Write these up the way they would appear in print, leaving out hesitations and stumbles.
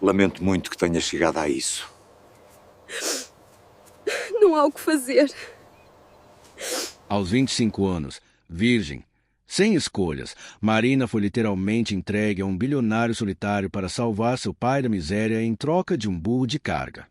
Lamento muito que tenha chegado a isso. Não há o que fazer. Aos 25 anos, virgem, sem escolhas, Marina foi literalmente entregue a um bilionário solitário para salvar seu pai da miséria em troca de um burro de carga.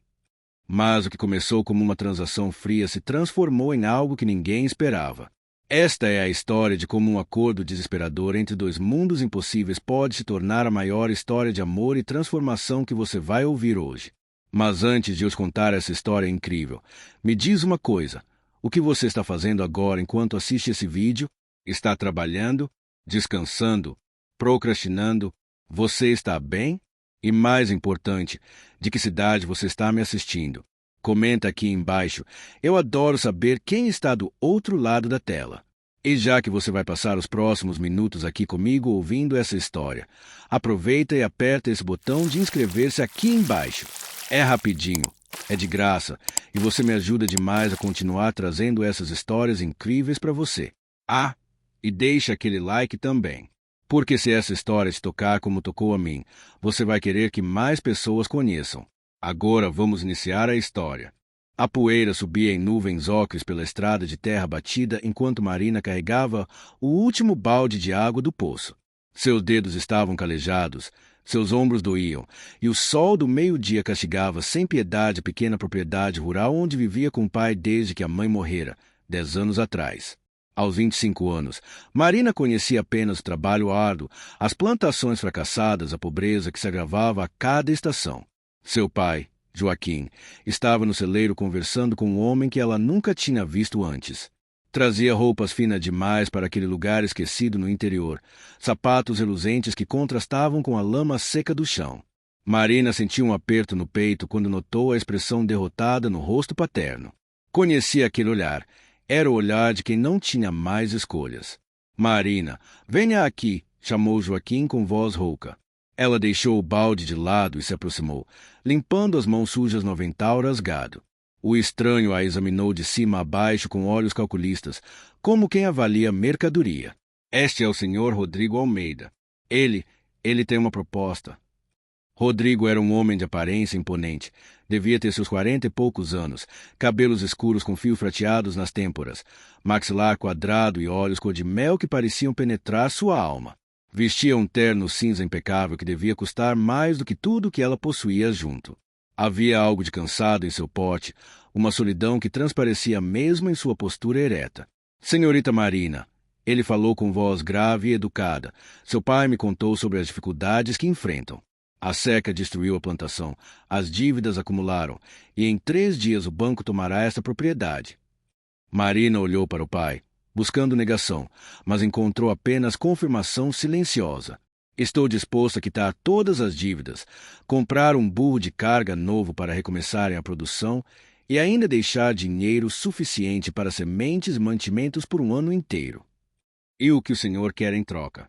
Mas o que começou como uma transação fria se transformou em algo que ninguém esperava. Esta é a história de como um acordo desesperador entre dois mundos impossíveis pode se tornar a maior história de amor e transformação que você vai ouvir hoje. Mas antes de eu contar essa história incrível, me diz uma coisa. O que você está fazendo agora enquanto assiste esse vídeo? Está trabalhando? Descansando? Procrastinando? Você está bem? E mais importante, de que cidade você está me assistindo? Comenta aqui embaixo. Eu adoro saber quem está do outro lado da tela. E já que você vai passar os próximos minutos aqui comigo ouvindo essa história, aproveita e aperta esse botão de inscrever-se aqui embaixo. É rapidinho, é de graça, e você me ajuda demais a continuar trazendo essas histórias incríveis para você. Ah, e deixa aquele like também. Porque se essa história te tocar como tocou a mim, você vai querer que mais pessoas conheçam. Agora vamos iniciar a história. A poeira subia em nuvens ocres pela estrada de terra batida enquanto Marina carregava o último balde de água do poço. Seus dedos estavam calejados, seus ombros doíam, e o sol do meio-dia castigava sem piedade a pequena propriedade rural onde vivia com o pai desde que a mãe morrera, 10 anos atrás. Aos 25 anos, Marina conhecia apenas o trabalho árduo, as plantações fracassadas, a pobreza que se agravava a cada estação. Seu pai, Joaquim, estava no celeiro conversando com um homem que ela nunca tinha visto antes. Trazia roupas finas demais para aquele lugar esquecido no interior, sapatos reluzentes que contrastavam com a lama seca do chão. Marina sentiu um aperto no peito quando notou a expressão derrotada no rosto paterno. Conhecia aquele olhar. Era o olhar de quem não tinha mais escolhas. Marina, venha aqui, chamou Joaquim com voz rouca. Ela deixou o balde de lado e se aproximou, limpando as mãos sujas no avental rasgado. O estranho a examinou de cima a baixo com olhos calculistas, como quem avalia mercadoria. Este é o senhor Rodrigo Almeida. Ele tem uma proposta. Rodrigo era um homem de aparência imponente. Devia ter seus 40 e poucos anos, cabelos escuros com fios prateados nas têmporas, maxilar quadrado e olhos cor de mel que pareciam penetrar sua alma. Vestia um terno cinza impecável que devia custar mais do que tudo que ela possuía junto. Havia algo de cansado em seu porte, uma solidão que transparecia mesmo em sua postura ereta. Senhorita Marina, ele falou com voz grave e educada. Seu pai me contou sobre as dificuldades que enfrentam. A seca destruiu a plantação, as dívidas acumularam, e em 3 dias o banco tomará esta propriedade. Marina olhou para o pai, buscando negação, mas encontrou apenas confirmação silenciosa. Estou disposto a quitar todas as dívidas, comprar um burro de carga novo para recomeçarem a produção e ainda deixar dinheiro suficiente para sementes e mantimentos por um ano inteiro. E o que o senhor quer em troca?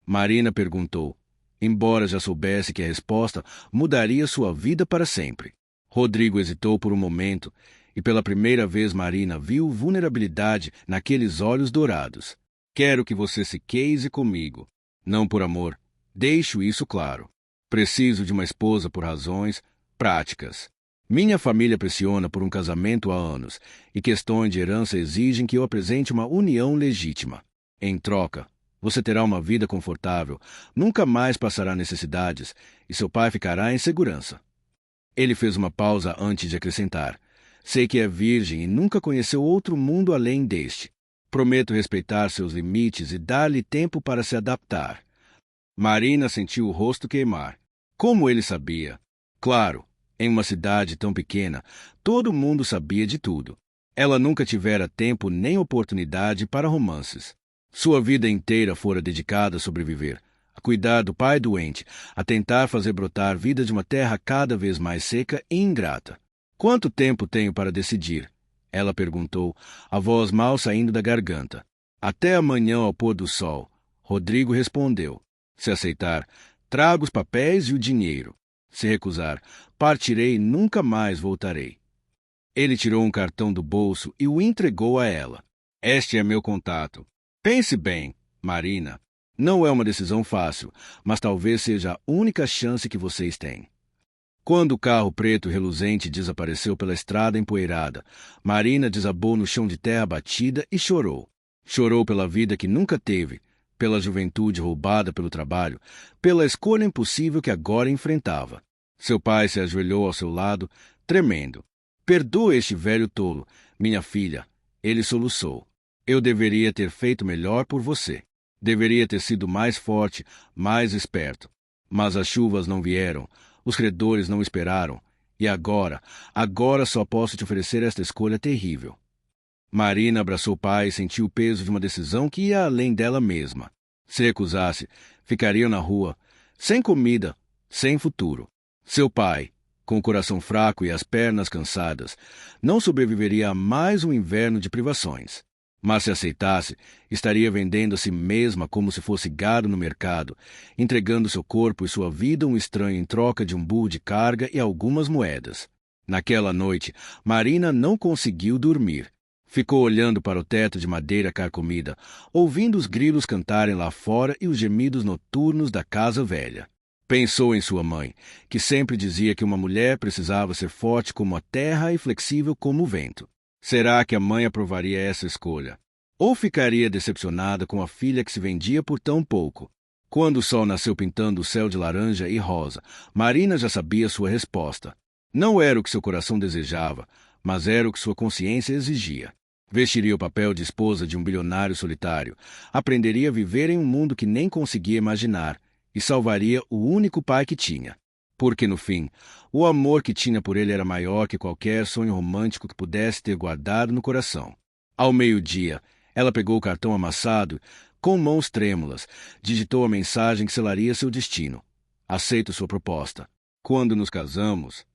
Marina perguntou, embora já soubesse que a resposta mudaria sua vida para sempre. Rodrigo hesitou por um momento, e pela primeira vez Marina viu vulnerabilidade naqueles olhos dourados. Quero que você se case comigo. Não por amor. Deixo isso claro. Preciso de uma esposa por razões práticas. Minha família pressiona por um casamento há anos, e questões de herança exigem que eu apresente uma união legítima. Em troca, você terá uma vida confortável, nunca mais passará necessidades, e seu pai ficará em segurança. Ele fez uma pausa antes de acrescentar. Sei que é virgem e nunca conheceu outro mundo além deste. Prometo respeitar seus limites e dar-lhe tempo para se adaptar. Marina sentiu o rosto queimar. Como ele sabia? Claro, em uma cidade tão pequena, todo mundo sabia de tudo. Ela nunca tivera tempo nem oportunidade para romances. Sua vida inteira fora dedicada a sobreviver, a cuidar do pai doente, a tentar fazer brotar vida de uma terra cada vez mais seca e ingrata. Quanto tempo tenho para decidir? Ela perguntou, a voz mal saindo da garganta. Até amanhã ao pôr do sol. Rodrigo respondeu. Se aceitar, trago os papéis e o dinheiro. Se recusar, partirei e nunca mais voltarei. Ele tirou um cartão do bolso e o entregou a ela. Este é meu contato. Pense bem, Marina. Não é uma decisão fácil, mas talvez seja a única chance que vocês têm. Quando o carro preto reluzente desapareceu pela estrada empoeirada, Marina desabou no chão de terra batida e chorou. Chorou pela vida que nunca teve, pela juventude roubada pelo trabalho, pela escolha impossível que agora enfrentava. Seu pai se ajoelhou ao seu lado, tremendo. Perdoa este velho tolo, minha filha. Ele soluçou. Eu deveria ter feito melhor por você. Deveria ter sido mais forte, mais esperto. Mas as chuvas não vieram, os credores não esperaram. E agora só posso te oferecer esta escolha terrível. Marina abraçou o pai e sentiu o peso de uma decisão que ia além dela mesma. Se recusasse, ficariam na rua, sem comida, sem futuro. Seu pai, com o coração fraco e as pernas cansadas, não sobreviveria a mais um inverno de privações. Mas se aceitasse, estaria vendendo a si mesma como se fosse gado no mercado, entregando seu corpo e sua vida a um estranho em troca de um burro de carga e algumas moedas. Naquela noite, Marina não conseguiu dormir. Ficou olhando para o teto de madeira carcomida, ouvindo os grilos cantarem lá fora e os gemidos noturnos da casa velha. Pensou em sua mãe, que sempre dizia que uma mulher precisava ser forte como a terra e flexível como o vento. Será que a mãe aprovaria essa escolha? Ou ficaria decepcionada com a filha que se vendia por tão pouco? Quando o sol nasceu pintando o céu de laranja e rosa, Marina já sabia sua resposta. Não era o que seu coração desejava, mas era o que sua consciência exigia. Vestiria o papel de esposa de um bilionário solitário, aprenderia a viver em um mundo que nem conseguia imaginar e salvaria o único pai que tinha. Porque, no fim, o amor que tinha por ele era maior que qualquer sonho romântico que pudesse ter guardado no coração. Ao meio-dia, ela pegou o cartão amassado, com mãos trêmulas, digitou a mensagem que selaria seu destino. Aceito sua proposta. Quando nos casamos?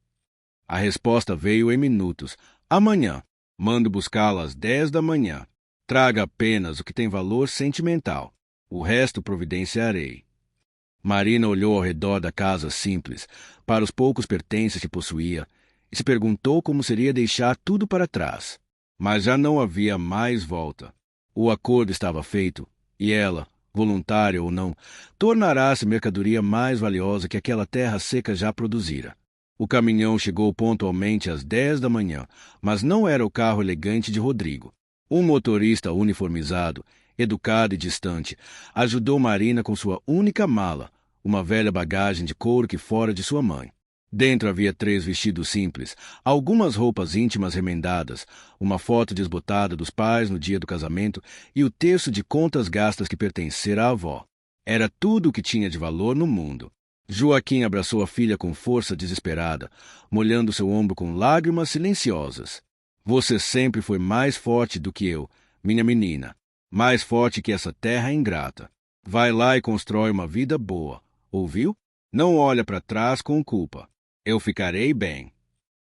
A resposta veio em minutos. Amanhã. Mando buscá-la às 10 da manhã. Traga apenas o que tem valor sentimental. O resto providenciarei. Marina olhou ao redor da casa simples, para os poucos pertences que possuía, e se perguntou como seria deixar tudo para trás. Mas já não havia mais volta. O acordo estava feito, e ela, voluntária ou não, tornará-se mercadoria mais valiosa que aquela terra seca já produzira. O caminhão chegou pontualmente às 10 da manhã, mas não era o carro elegante de Rodrigo. Um motorista uniformizado, educado e distante, ajudou Marina com sua única mala, uma velha bagagem de couro que fora de sua mãe. Dentro havia 3 vestidos simples, algumas roupas íntimas remendadas, uma foto desbotada dos pais no dia do casamento e o terço de contas gastas que pertencera à avó. Era tudo o que tinha de valor no mundo. Joaquim abraçou a filha com força desesperada, molhando seu ombro com lágrimas silenciosas. Você sempre foi mais forte do que eu, minha menina. Mais forte que essa terra ingrata. Vai lá e constrói uma vida boa. Ouviu? Não olha para trás com culpa. Eu ficarei bem.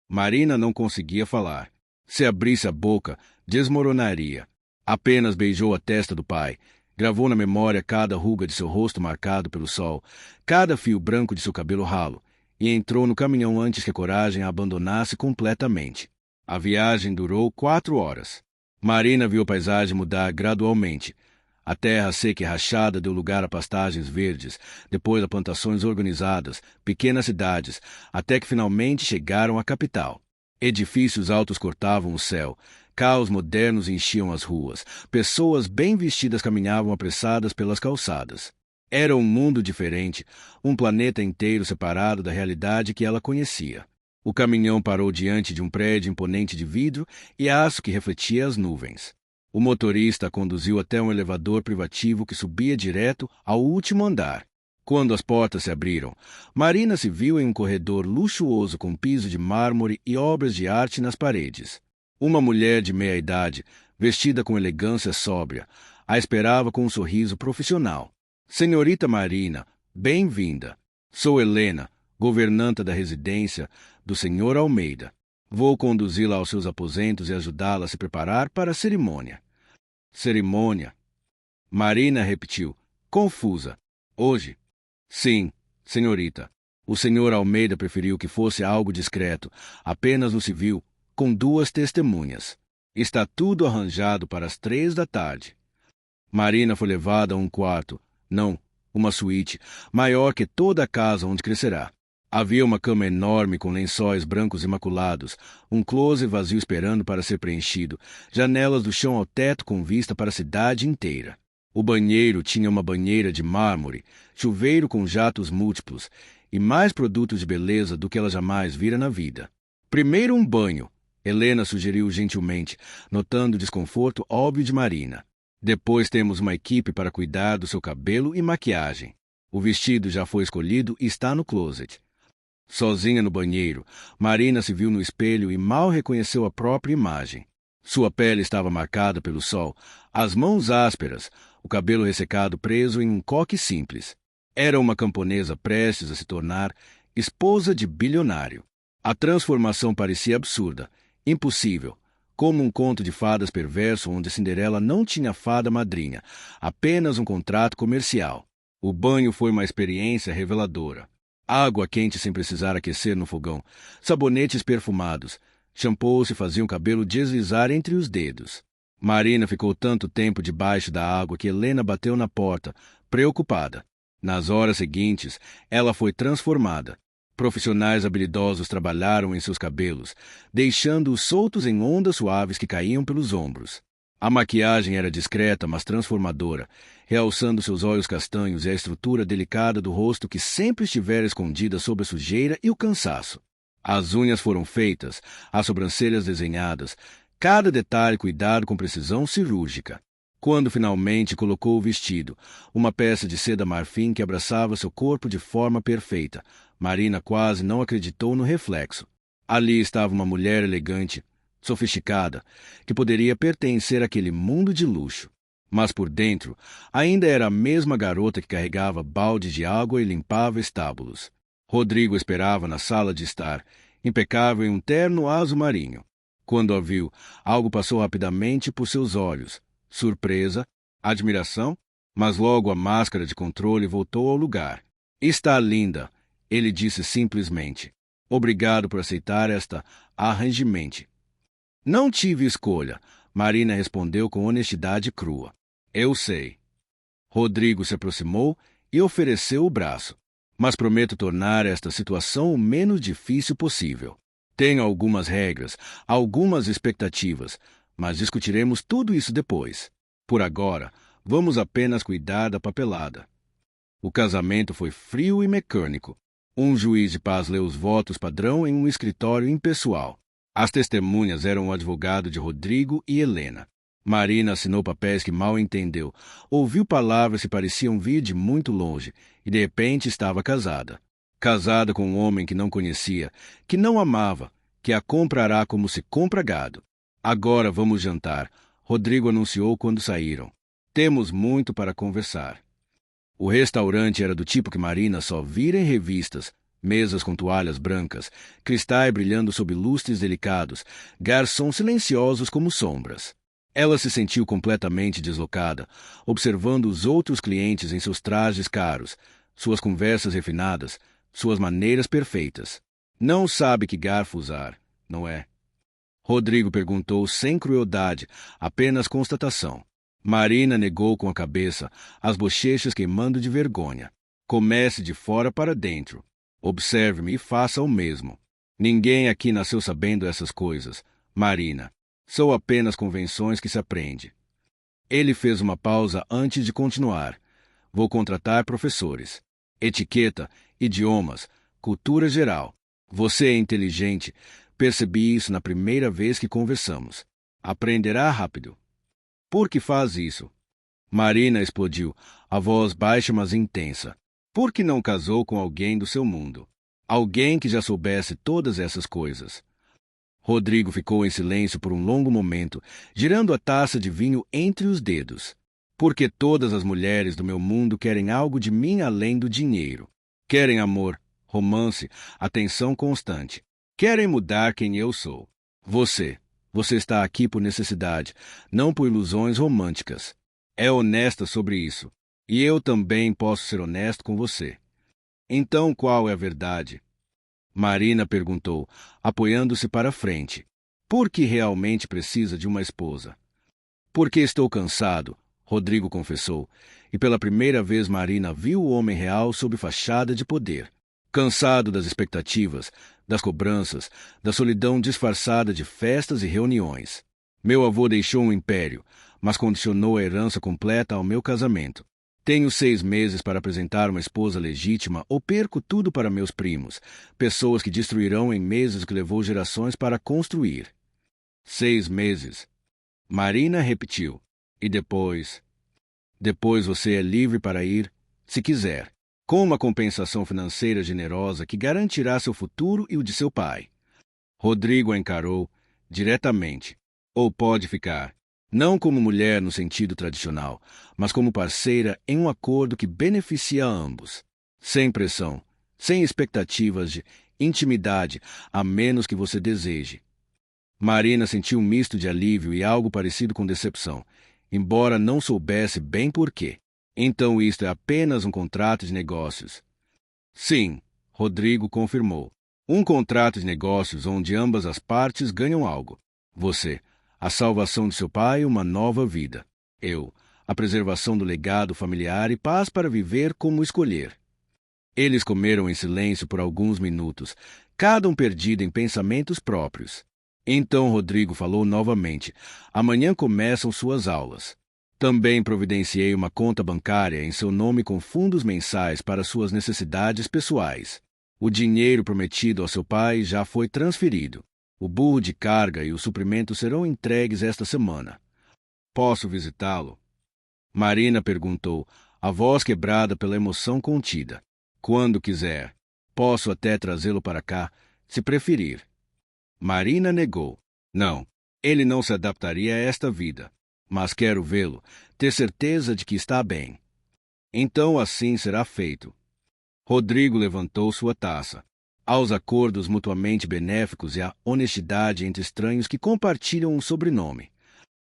Marina não conseguia falar. Se abrisse a boca, desmoronaria. Apenas beijou a testa do pai. Gravou na memória cada ruga de seu rosto marcado pelo sol, cada fio branco de seu cabelo ralo, e entrou no caminhão antes que a coragem a abandonasse completamente. A viagem durou 4 horas. Marina viu a paisagem mudar gradualmente. A terra seca e rachada deu lugar a pastagens verdes, depois a plantações organizadas, pequenas cidades, até que finalmente chegaram à capital. Edifícios altos cortavam o céu, carros modernos enchiam as ruas, pessoas bem vestidas caminhavam apressadas pelas calçadas. Era um mundo diferente, um planeta inteiro separado da realidade que ela conhecia. O caminhão parou diante de um prédio imponente de vidro e aço que refletia as nuvens. O motorista a conduziu até um elevador privativo que subia direto ao último andar. Quando as portas se abriram, Marina se viu em um corredor luxuoso com piso de mármore e obras de arte nas paredes. Uma mulher de meia-idade, vestida com elegância sóbria, a esperava com um sorriso profissional. Senhorita Marina, bem-vinda. Sou Helena, governanta da residência do Sr. Almeida. Vou conduzi-la aos seus aposentos e ajudá-la a se preparar para a cerimônia. Cerimônia? Marina repetiu, confusa. Hoje? Sim, senhorita. O Sr. Almeida preferiu que fosse algo discreto, apenas no civil, com 2 testemunhas. Está tudo arranjado para as 3 da tarde. Marina foi levada a um quarto, não, uma suíte, maior que toda a casa onde crescerá. Havia uma cama enorme com lençóis brancos imaculados, um closet vazio esperando para ser preenchido, janelas do chão ao teto com vista para a cidade inteira. O banheiro tinha uma banheira de mármore, chuveiro com jatos múltiplos e mais produtos de beleza do que ela jamais vira na vida. Primeiro um banho, Helena sugeriu gentilmente, notando o desconforto óbvio de Marina. Depois temos uma equipe para cuidar do seu cabelo e maquiagem. O vestido já foi escolhido e está no closet. Sozinha no banheiro, Marina se viu no espelho e mal reconheceu a própria imagem. Sua pele estava marcada pelo sol, as mãos ásperas, o cabelo ressecado preso em um coque simples. Era uma camponesa prestes a se tornar esposa de bilionário. A transformação parecia absurda, impossível, como um conto de fadas perverso onde Cinderela não tinha fada madrinha, apenas um contrato comercial. O banho foi uma experiência reveladora. Água quente sem precisar aquecer no fogão, sabonetes perfumados, shampoos se faziam o cabelo deslizar entre os dedos. Marina ficou tanto tempo debaixo da água que Helena bateu na porta, preocupada. Nas horas seguintes, ela foi transformada. Profissionais habilidosos trabalharam em seus cabelos, deixando-os soltos em ondas suaves que caíam pelos ombros. A maquiagem era discreta, mas transformadora, realçando seus olhos castanhos e a estrutura delicada do rosto que sempre estivera escondida sob a sujeira e o cansaço. As unhas foram feitas, as sobrancelhas desenhadas, cada detalhe cuidado com precisão cirúrgica. Quando finalmente colocou o vestido, uma peça de seda marfim que abraçava seu corpo de forma perfeita, Marina quase não acreditou no reflexo. Ali estava uma mulher elegante, sofisticada, que poderia pertencer àquele mundo de luxo. Mas por dentro, ainda era a mesma garota que carregava balde de água e limpava estábulos. Rodrigo esperava na sala de estar, impecável em um terno azul marinho. Quando a viu, algo passou rapidamente por seus olhos. Surpresa, admiração, mas logo a máscara de controle voltou ao lugar. Está linda, ele disse simplesmente. Obrigado por aceitar esta arrangemente. Não tive escolha, Marina respondeu com honestidade crua. Eu sei. Rodrigo se aproximou e ofereceu o braço. Mas prometo tornar esta situação o menos difícil possível. Tenho algumas regras, algumas expectativas, mas discutiremos tudo isso depois. Por agora, vamos apenas cuidar da papelada. O casamento foi frio e mecânico. Um juiz de paz leu os votos padrão em um escritório impessoal. As testemunhas eram o advogado de Rodrigo e Helena. Marina assinou papéis que mal entendeu, ouviu palavras que pareciam vir de muito longe e de repente estava casada. Casada com um homem que não conhecia, que não amava, que a comprará como se compra gado. Agora vamos jantar, Rodrigo anunciou quando saíram. Temos muito para conversar. O restaurante era do tipo que Marina só vira em revistas, mesas com toalhas brancas, cristais brilhando sob lustres delicados, garçons silenciosos como sombras. Ela se sentiu completamente deslocada, observando os outros clientes em seus trajes caros, suas conversas refinadas, suas maneiras perfeitas. Não sabe que garfo usar, não é? Rodrigo perguntou sem crueldade, apenas constatação. Marina negou com a cabeça, as bochechas queimando de vergonha. Comece de fora para dentro. Observe-me e faça o mesmo. Ninguém aqui nasceu sabendo essas coisas, Marina. São apenas convenções que se aprende. Ele fez uma pausa antes de continuar. Vou contratar professores. Etiqueta, idiomas, cultura geral. Você é inteligente. Percebi isso na primeira vez que conversamos. Aprenderá rápido. Por que faz isso? Marina explodiu, a voz baixa mas intensa. Por que não casou com alguém do seu mundo? Alguém que já soubesse todas essas coisas. Rodrigo ficou em silêncio por um longo momento, girando a taça de vinho entre os dedos. Porque todas as mulheres do meu mundo querem algo de mim além do dinheiro. Querem amor, romance, atenção constante. Querem mudar quem eu sou. Você está aqui por necessidade, não por ilusões românticas. É honesta sobre isso. E eu também posso ser honesto com você. Então qual é a verdade? Marina perguntou, apoiando-se para a frente. Por que realmente precisa de uma esposa? Porque estou cansado, Rodrigo confessou, e pela primeira vez Marina viu o homem real sob fachada de poder. Cansado das expectativas, das cobranças, da solidão disfarçada de festas e reuniões. Meu avô deixou um império, mas condicionou a herança completa ao meu casamento. Tenho 6 meses para apresentar uma esposa legítima ou perco tudo para meus primos, pessoas que destruirão em meses o que levou gerações para construir. 6 meses. Marina repetiu. E depois? Depois você é livre para ir, se quiser, com uma compensação financeira generosa que garantirá seu futuro e o de seu pai. Rodrigo a encarou diretamente. Ou pode ficar, não como mulher no sentido tradicional, mas como parceira em um acordo que beneficia a ambos. Sem pressão, sem expectativas de intimidade, a menos que você deseje. Marina sentiu um misto de alívio e algo parecido com decepção, embora não soubesse bem por quê. Então isto é apenas um contrato de negócios. Sim, Rodrigo confirmou. Um contrato de negócios onde ambas as partes ganham algo. Você, a salvação de seu pai e uma nova vida. Eu, a preservação do legado familiar e paz para viver como escolher. Eles comeram em silêncio por alguns minutos, cada um perdido em pensamentos próprios. Então Rodrigo falou novamente. Amanhã começam suas aulas. Também providenciei uma conta bancária em seu nome com fundos mensais para suas necessidades pessoais. O dinheiro prometido ao seu pai já foi transferido. O burro de carga e os suprimentos serão entregues esta semana. Posso visitá-lo? Marina perguntou, a voz quebrada pela emoção contida. Quando quiser. Posso até trazê-lo para cá, se preferir. Marina negou. Não, ele não se adaptaria a esta vida. Mas quero vê-lo, ter certeza de que está bem. Então assim será feito. Rodrigo levantou sua taça. Aos acordos mutuamente benéficos e à honestidade entre estranhos que compartilham um sobrenome.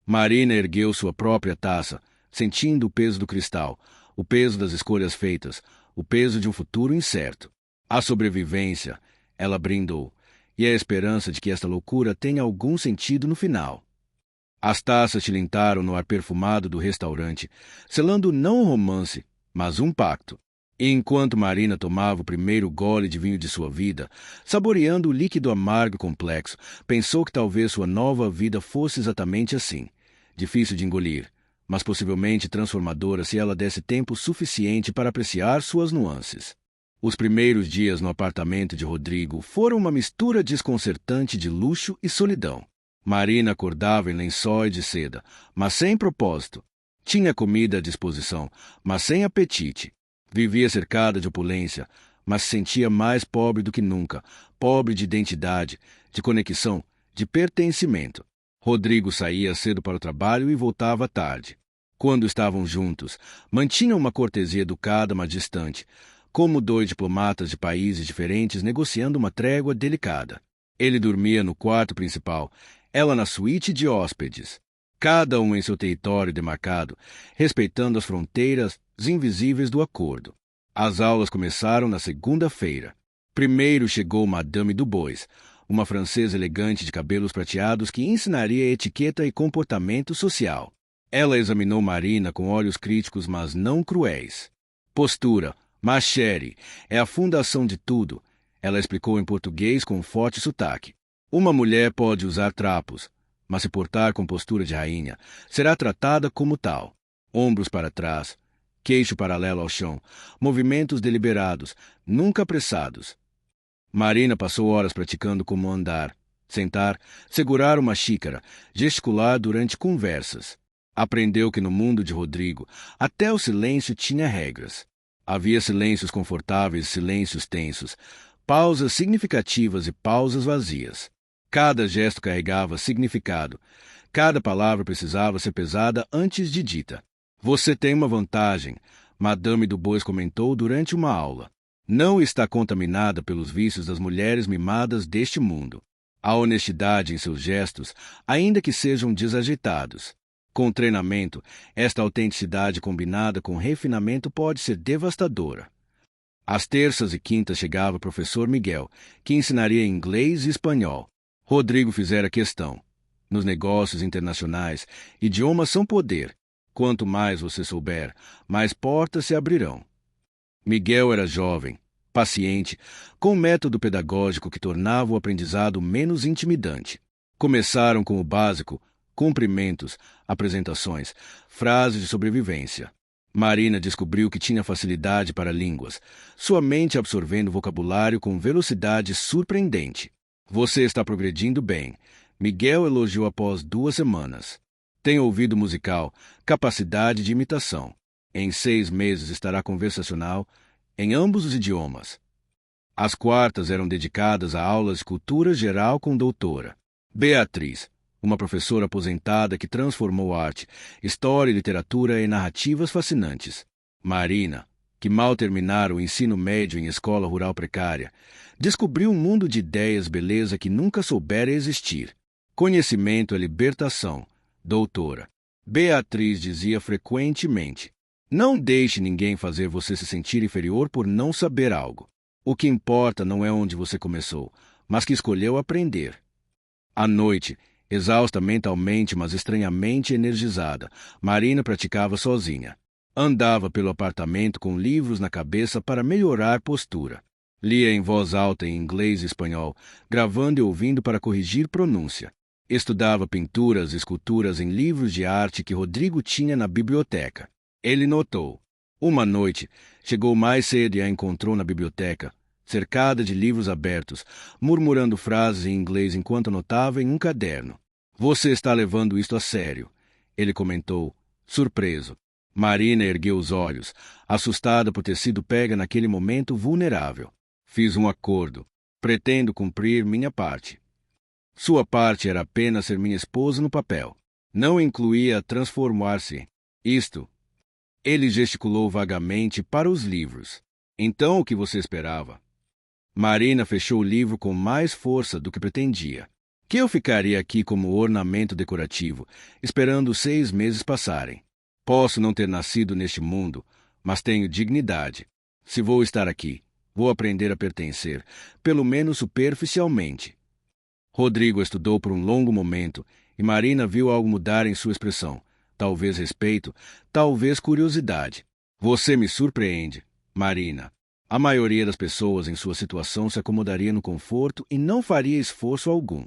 Marina ergueu sua própria taça, sentindo o peso do cristal, o peso das escolhas feitas, o peso de um futuro incerto. A sobrevivência, ela brindou, e a esperança de que esta loucura tenha algum sentido no final. As taças tilintaram no ar perfumado do restaurante, selando não um romance, mas um pacto. E enquanto Marina tomava o primeiro gole de vinho de sua vida, saboreando o líquido amargo e complexo, pensou que talvez sua nova vida fosse exatamente assim. Difícil de engolir, mas possivelmente transformadora se ela desse tempo suficiente para apreciar suas nuances. Os primeiros dias no apartamento de Rodrigo foram uma mistura desconcertante de luxo e solidão. Marina acordava em lençóis de seda, mas sem propósito. Tinha comida à disposição, mas sem apetite. Vivia cercada de opulência, mas se sentia mais pobre do que nunca, pobre de identidade, de conexão, de pertencimento. Rodrigo saía cedo para o trabalho e voltava tarde. Quando estavam juntos, mantinham uma cortesia educada, mas distante, como 2 diplomatas de países diferentes negociando uma trégua delicada. Ele dormia no quarto principal, ela na suíte de hóspedes, cada um em seu território demarcado, respeitando as fronteiras invisíveis do acordo. As aulas começaram na segunda-feira. Primeiro chegou Madame Dubois, uma francesa elegante de cabelos prateados que ensinaria etiqueta e comportamento social. Ela examinou Marina com olhos críticos, mas não cruéis. Postura, ma chérie, é a fundação de tudo, ela explicou em português com um forte sotaque. Uma mulher pode usar trapos, mas se portar com postura de rainha, será tratada como tal. Ombros para trás, queixo paralelo ao chão, movimentos deliberados, nunca apressados. Marina passou horas praticando como andar, sentar, segurar uma xícara, gesticular durante conversas. Aprendeu que no mundo de Rodrigo, até o silêncio tinha regras. Havia silêncios confortáveis e silêncios tensos, pausas significativas e pausas vazias. Cada gesto carregava significado, cada palavra precisava ser pesada antes de dita. Você tem uma vantagem, Madame Dubois comentou durante uma aula. Não está contaminada pelos vícios das mulheres mimadas deste mundo. Há honestidade em seus gestos, ainda que sejam desajeitados. Com treinamento, esta autenticidade combinada com refinamento pode ser devastadora. Às terças e quintas chegava o professor Miguel, que ensinaria inglês e espanhol. Rodrigo fizera questão. Nos negócios internacionais, idiomas são poder. Quanto mais você souber, mais portas se abrirão. Miguel era jovem, paciente, com um método pedagógico que tornava o aprendizado menos intimidante. Começaram com o básico, cumprimentos, apresentações, frases de sobrevivência. Marina descobriu que tinha facilidade para línguas, sua mente absorvendo vocabulário com velocidade surpreendente. Você está progredindo bem, Miguel elogiou após 2 semanas. Tem ouvido musical, capacidade de imitação. Em 6 meses estará conversacional em ambos os idiomas. As quartas eram dedicadas a aulas de cultura geral com doutora Beatriz, uma professora aposentada que transformou arte, história e literatura em narrativas fascinantes. Marina, que mal terminara o ensino médio em escola rural precária, descobriu um mundo de ideias e beleza que nunca soubera existir. Conhecimento é libertação, doutora Beatriz dizia frequentemente. Não deixe ninguém fazer você se sentir inferior por não saber algo. O que importa não é onde você começou, mas que escolheu aprender. À noite, exausta mentalmente, mas estranhamente energizada, Marina praticava sozinha. Andava pelo apartamento com livros na cabeça para melhorar postura. Lia em voz alta em inglês e espanhol, gravando e ouvindo para corrigir pronúncia. Estudava pinturas e esculturas em livros de arte que Rodrigo tinha na biblioteca. Ele notou. Uma noite, chegou mais cedo e a encontrou na biblioteca, cercada de livros abertos, murmurando frases em inglês enquanto anotava em um caderno. Você está levando isto a sério, ele comentou, surpreso. Marina ergueu os olhos, assustada por ter sido pega naquele momento vulnerável. Fiz um acordo. Pretendo cumprir minha parte. Sua parte era apenas ser minha esposa no papel. Não incluía transformar-se. Isto. Ele gesticulou vagamente para os livros. Então, o que você esperava? Marina fechou o livro com mais força do que pretendia. Que eu ficaria aqui como ornamento decorativo, esperando 6 meses passarem. Posso não ter nascido neste mundo, mas tenho dignidade. Se vou estar aqui, vou aprender a pertencer, pelo menos superficialmente. Rodrigo estudou por um longo momento, e Marina viu algo mudar em sua expressão. Talvez respeito, talvez curiosidade. Você me surpreende, Marina. A maioria das pessoas em sua situação se acomodaria no conforto e não faria esforço algum.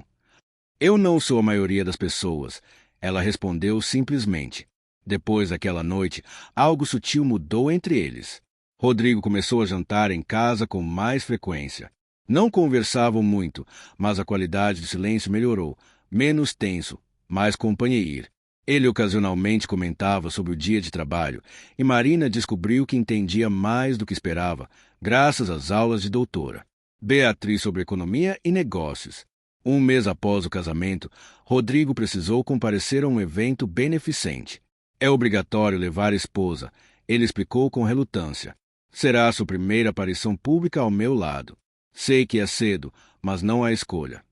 Eu não sou a maioria das pessoas, ela respondeu simplesmente. Depois daquela noite, algo sutil mudou entre eles. Rodrigo começou a jantar em casa com mais frequência. Não conversavam muito, mas a qualidade do silêncio melhorou, menos tenso, mais companheiro. Ele ocasionalmente comentava sobre o dia de trabalho, e Marina descobriu que entendia mais do que esperava, graças às aulas de doutora Beatriz sobre economia e negócios. 1 mês após o casamento, Rodrigo precisou comparecer a um evento beneficente. É obrigatório levar a esposa, ele explicou com relutância. Será sua primeira aparição pública ao meu lado. Sei que é cedo, mas não há escolha.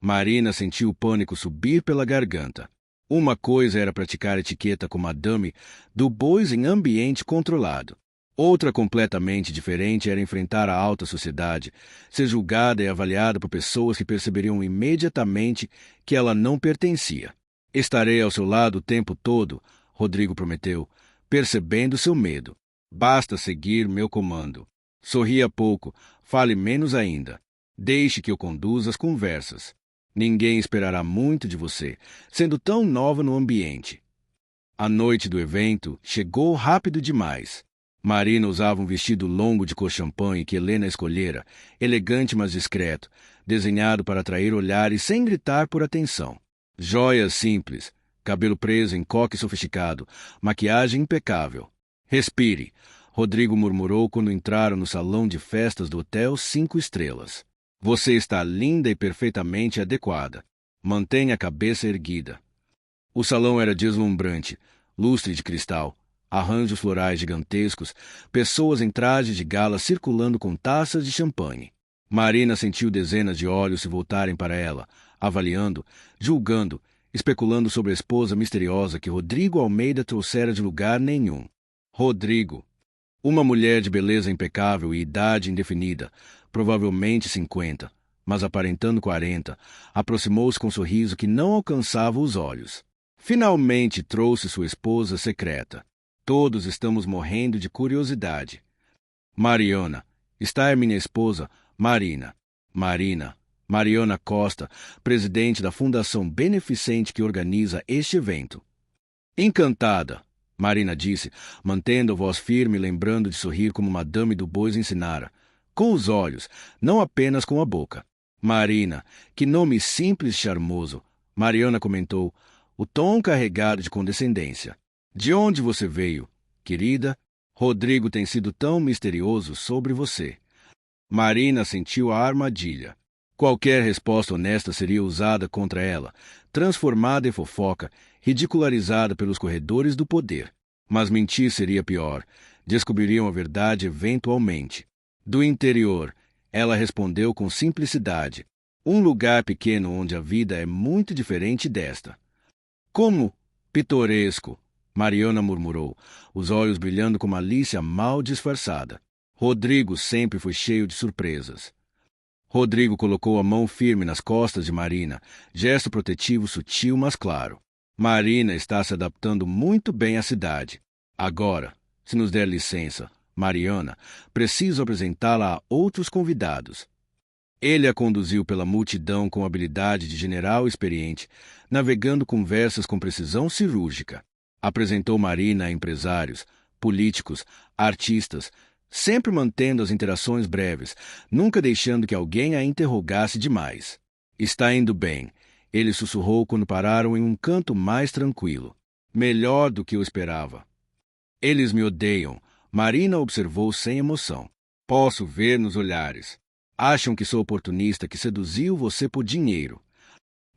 Marina sentiu o pânico subir pela garganta. Uma coisa era praticar etiqueta com Madame Dubois em ambiente controlado. Outra completamente diferente era enfrentar a alta sociedade, ser julgada e avaliada por pessoas que perceberiam imediatamente que ela não pertencia. Estarei ao seu lado o tempo todo, Rodrigo prometeu, percebendo seu medo. Basta seguir meu comando. Sorria pouco, fale menos ainda. Deixe que eu conduza as conversas. Ninguém esperará muito de você, sendo tão nova no ambiente. A noite do evento chegou rápido demais. Marina usava um vestido longo de cor champanhe que Helena escolhera, elegante mas discreto, desenhado para atrair olhares sem gritar por atenção. Joias simples, cabelo preso em coque sofisticado, maquiagem impecável. Respire, Rodrigo murmurou quando entraram no salão de festas do Hotel 5 Estrelas. Você está linda e perfeitamente adequada. Mantenha a cabeça erguida. O salão era deslumbrante, lustre de cristal, arranjos florais gigantescos, pessoas em trajes de gala circulando com taças de champanhe. Marina sentiu dezenas de olhos se voltarem para ela, avaliando, julgando, especulando sobre a esposa misteriosa que Rodrigo Almeida trouxera de lugar nenhum. Rodrigo. Uma mulher de beleza impecável e idade indefinida, provavelmente 50, mas aparentando 40, aproximou-se com um sorriso que não alcançava os olhos. Finalmente trouxe sua esposa secreta. Todos estamos morrendo de curiosidade. Mariana, Está minha esposa, Marina. Mariana Costa, presidente da fundação beneficente que organiza este evento. Encantada, Marina disse, mantendo a voz firme e lembrando de sorrir como Madame du Bois ensinara. Com os olhos, não apenas com a boca. Marina, que nome simples e charmoso. Mariana comentou, o tom carregado de condescendência. De onde você veio, querida? Rodrigo tem sido tão misterioso sobre você. Marina sentiu a armadilha. Qualquer resposta honesta seria usada contra ela, transformada em fofoca, ridicularizada pelos corredores do poder. Mas mentir seria pior. Descobririam a verdade eventualmente. Do interior, ela respondeu com simplicidade. Um lugar pequeno onde a vida é muito diferente desta. Como pitoresco, Mariana murmurou, os olhos brilhando com malícia mal disfarçada. Rodrigo sempre foi cheio de surpresas. Rodrigo colocou a mão firme nas costas de Marina, gesto protetivo sutil, mas claro. Marina está se adaptando muito bem à cidade. Agora, se nos der licença, Mariana, preciso apresentá-la a outros convidados. Ele a conduziu pela multidão com habilidade de general experiente, navegando conversas com precisão cirúrgica. Apresentou Marina a empresários, políticos, artistas, sempre mantendo as interações breves, nunca deixando que alguém a interrogasse demais. Está indo bem, ele sussurrou quando pararam em um canto mais tranquilo. Melhor do que eu esperava. Eles me odeiam, Marina observou sem emoção. Posso ver nos olhares. Acham que sou oportunista que seduziu você por dinheiro.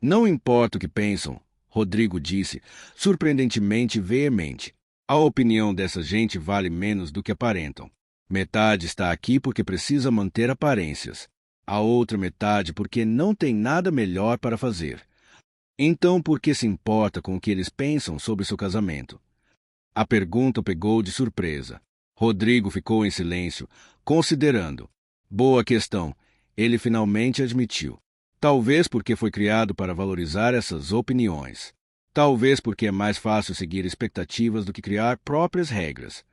Não importa o que pensam, Rodrigo disse, surpreendentemente veemente. A opinião dessa gente vale menos do que aparentam. Metade está aqui porque precisa manter aparências. A outra metade porque não tem nada melhor para fazer. Então por que se importa com o que eles pensam sobre seu casamento? A pergunta o pegou de surpresa. Rodrigo ficou em silêncio, considerando. Boa questão, ele finalmente admitiu. Talvez porque foi criado para valorizar essas opiniões. Talvez porque é mais fácil seguir expectativas do que criar próprias regras.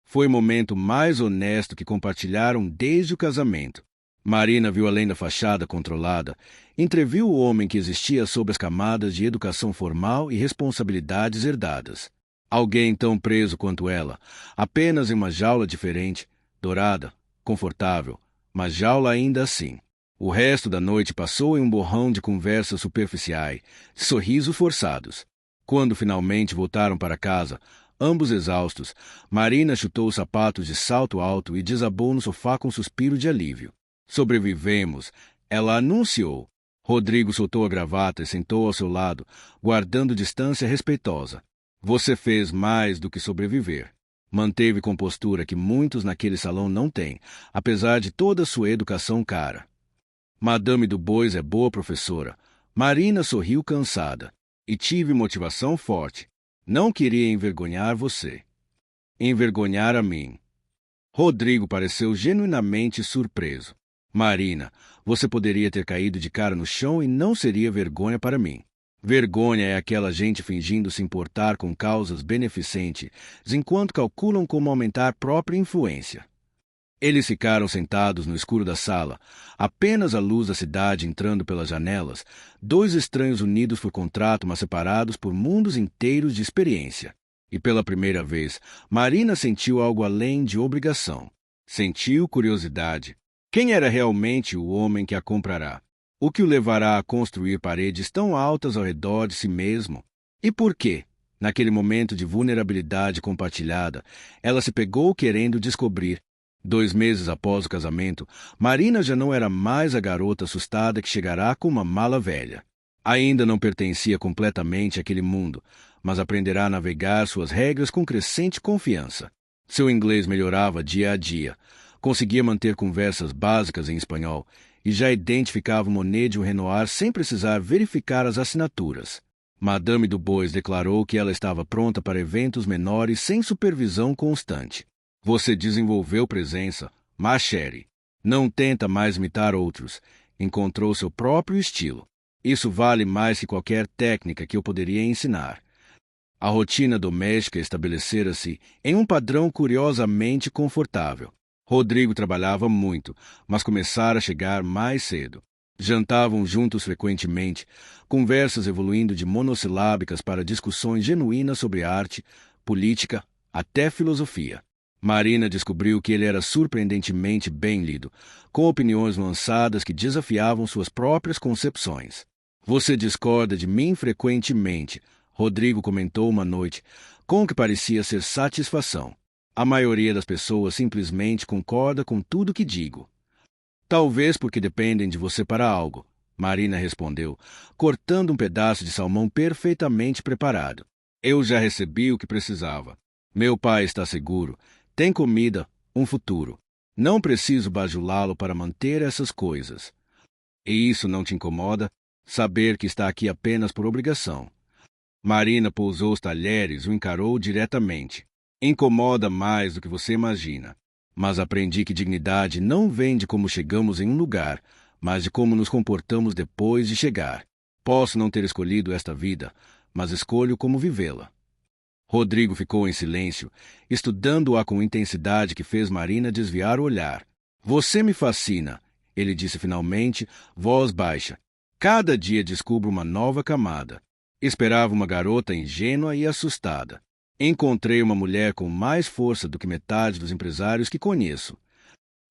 Foi o momento mais honesto que compartilharam desde o casamento. Marina viu além da fachada controlada, entreviu o homem que existia sob as camadas de educação formal e responsabilidades herdadas. Alguém tão preso quanto ela, apenas em uma jaula diferente, dourada, confortável, mas jaula ainda assim. O resto da noite passou em um borrão de conversas superficiais, de sorrisos forçados. Quando finalmente voltaram para casa, ambos exaustos, Marina chutou os sapatos de salto alto e desabou no sofá com um suspiro de alívio. Sobrevivemos, ela anunciou. Rodrigo soltou a gravata e sentou ao seu lado, guardando distância respeitosa. Você fez mais do que sobreviver. Manteve compostura que muitos naquele salão não têm, apesar de toda sua educação cara. Madame du Bois é boa professora. Marina sorriu cansada. E tive motivação forte. Não queria envergonhar você. Envergonhar a mim. Rodrigo pareceu genuinamente surpreso. Marina, você poderia ter caído de cara no chão e não seria vergonha para mim. Vergonha é aquela gente fingindo se importar com causas beneficentes, enquanto calculam como aumentar própria influência. Eles ficaram sentados no escuro da sala, apenas a luz da cidade entrando pelas janelas, dois estranhos unidos por contrato, mas separados por mundos inteiros de experiência. E pela primeira vez, Marina sentiu algo além de obrigação. Sentiu curiosidade. Quem era realmente o homem que a comprará? O que o levará a construir paredes tão altas ao redor de si mesmo? E por quê? Naquele momento de vulnerabilidade compartilhada, ela se pegou querendo descobrir. 2 meses após o casamento, Marina já não era mais a garota assustada que chegará com uma mala velha. Ainda não pertencia completamente àquele mundo, mas aprenderá a navegar suas regras com crescente confiança. Seu inglês melhorava dia a dia. Conseguia manter conversas básicas em espanhol e já identificava o Monet de Renoir sem precisar verificar as assinaturas. Madame du Bois declarou que ela estava pronta para eventos menores sem supervisão constante. Você desenvolveu presença, ma chérie. Não tenta mais imitar outros. Encontrou seu próprio estilo. Isso vale mais que qualquer técnica que eu poderia ensinar. A rotina doméstica estabelecera-se em um padrão curiosamente confortável. Rodrigo trabalhava muito, mas começara a chegar mais cedo. Jantavam juntos frequentemente, conversas evoluindo de monossilábicas para discussões genuínas sobre arte, política, até filosofia. Marina descobriu que ele era surpreendentemente bem lido, com opiniões lançadas que desafiavam suas próprias concepções. Você discorda de mim frequentemente, Rodrigo comentou uma noite, com o que parecia ser satisfação. A maioria das pessoas simplesmente concorda com tudo que digo. Talvez porque dependem de você para algo, Marina respondeu, cortando um pedaço de salmão perfeitamente preparado. Eu já recebi o que precisava. Meu pai está seguro. Tem comida, um futuro. Não preciso bajulá-lo para manter essas coisas. E isso não te incomoda? Saber que está aqui apenas por obrigação. Marina pousou os talheres e o encarou diretamente. Incomoda mais do que você imagina. Mas aprendi que dignidade não vem de como chegamos em um lugar, mas de como nos comportamos depois de chegar. Posso não ter escolhido esta vida, mas escolho como vivê-la. Rodrigo ficou em silêncio, estudando-a com intensidade que fez Marina desviar o olhar. Você me fascina, ele disse finalmente, voz baixa. Cada dia descubro uma nova camada. Esperava uma garota ingênua e assustada. Encontrei uma mulher com mais força do que metade dos empresários que conheço.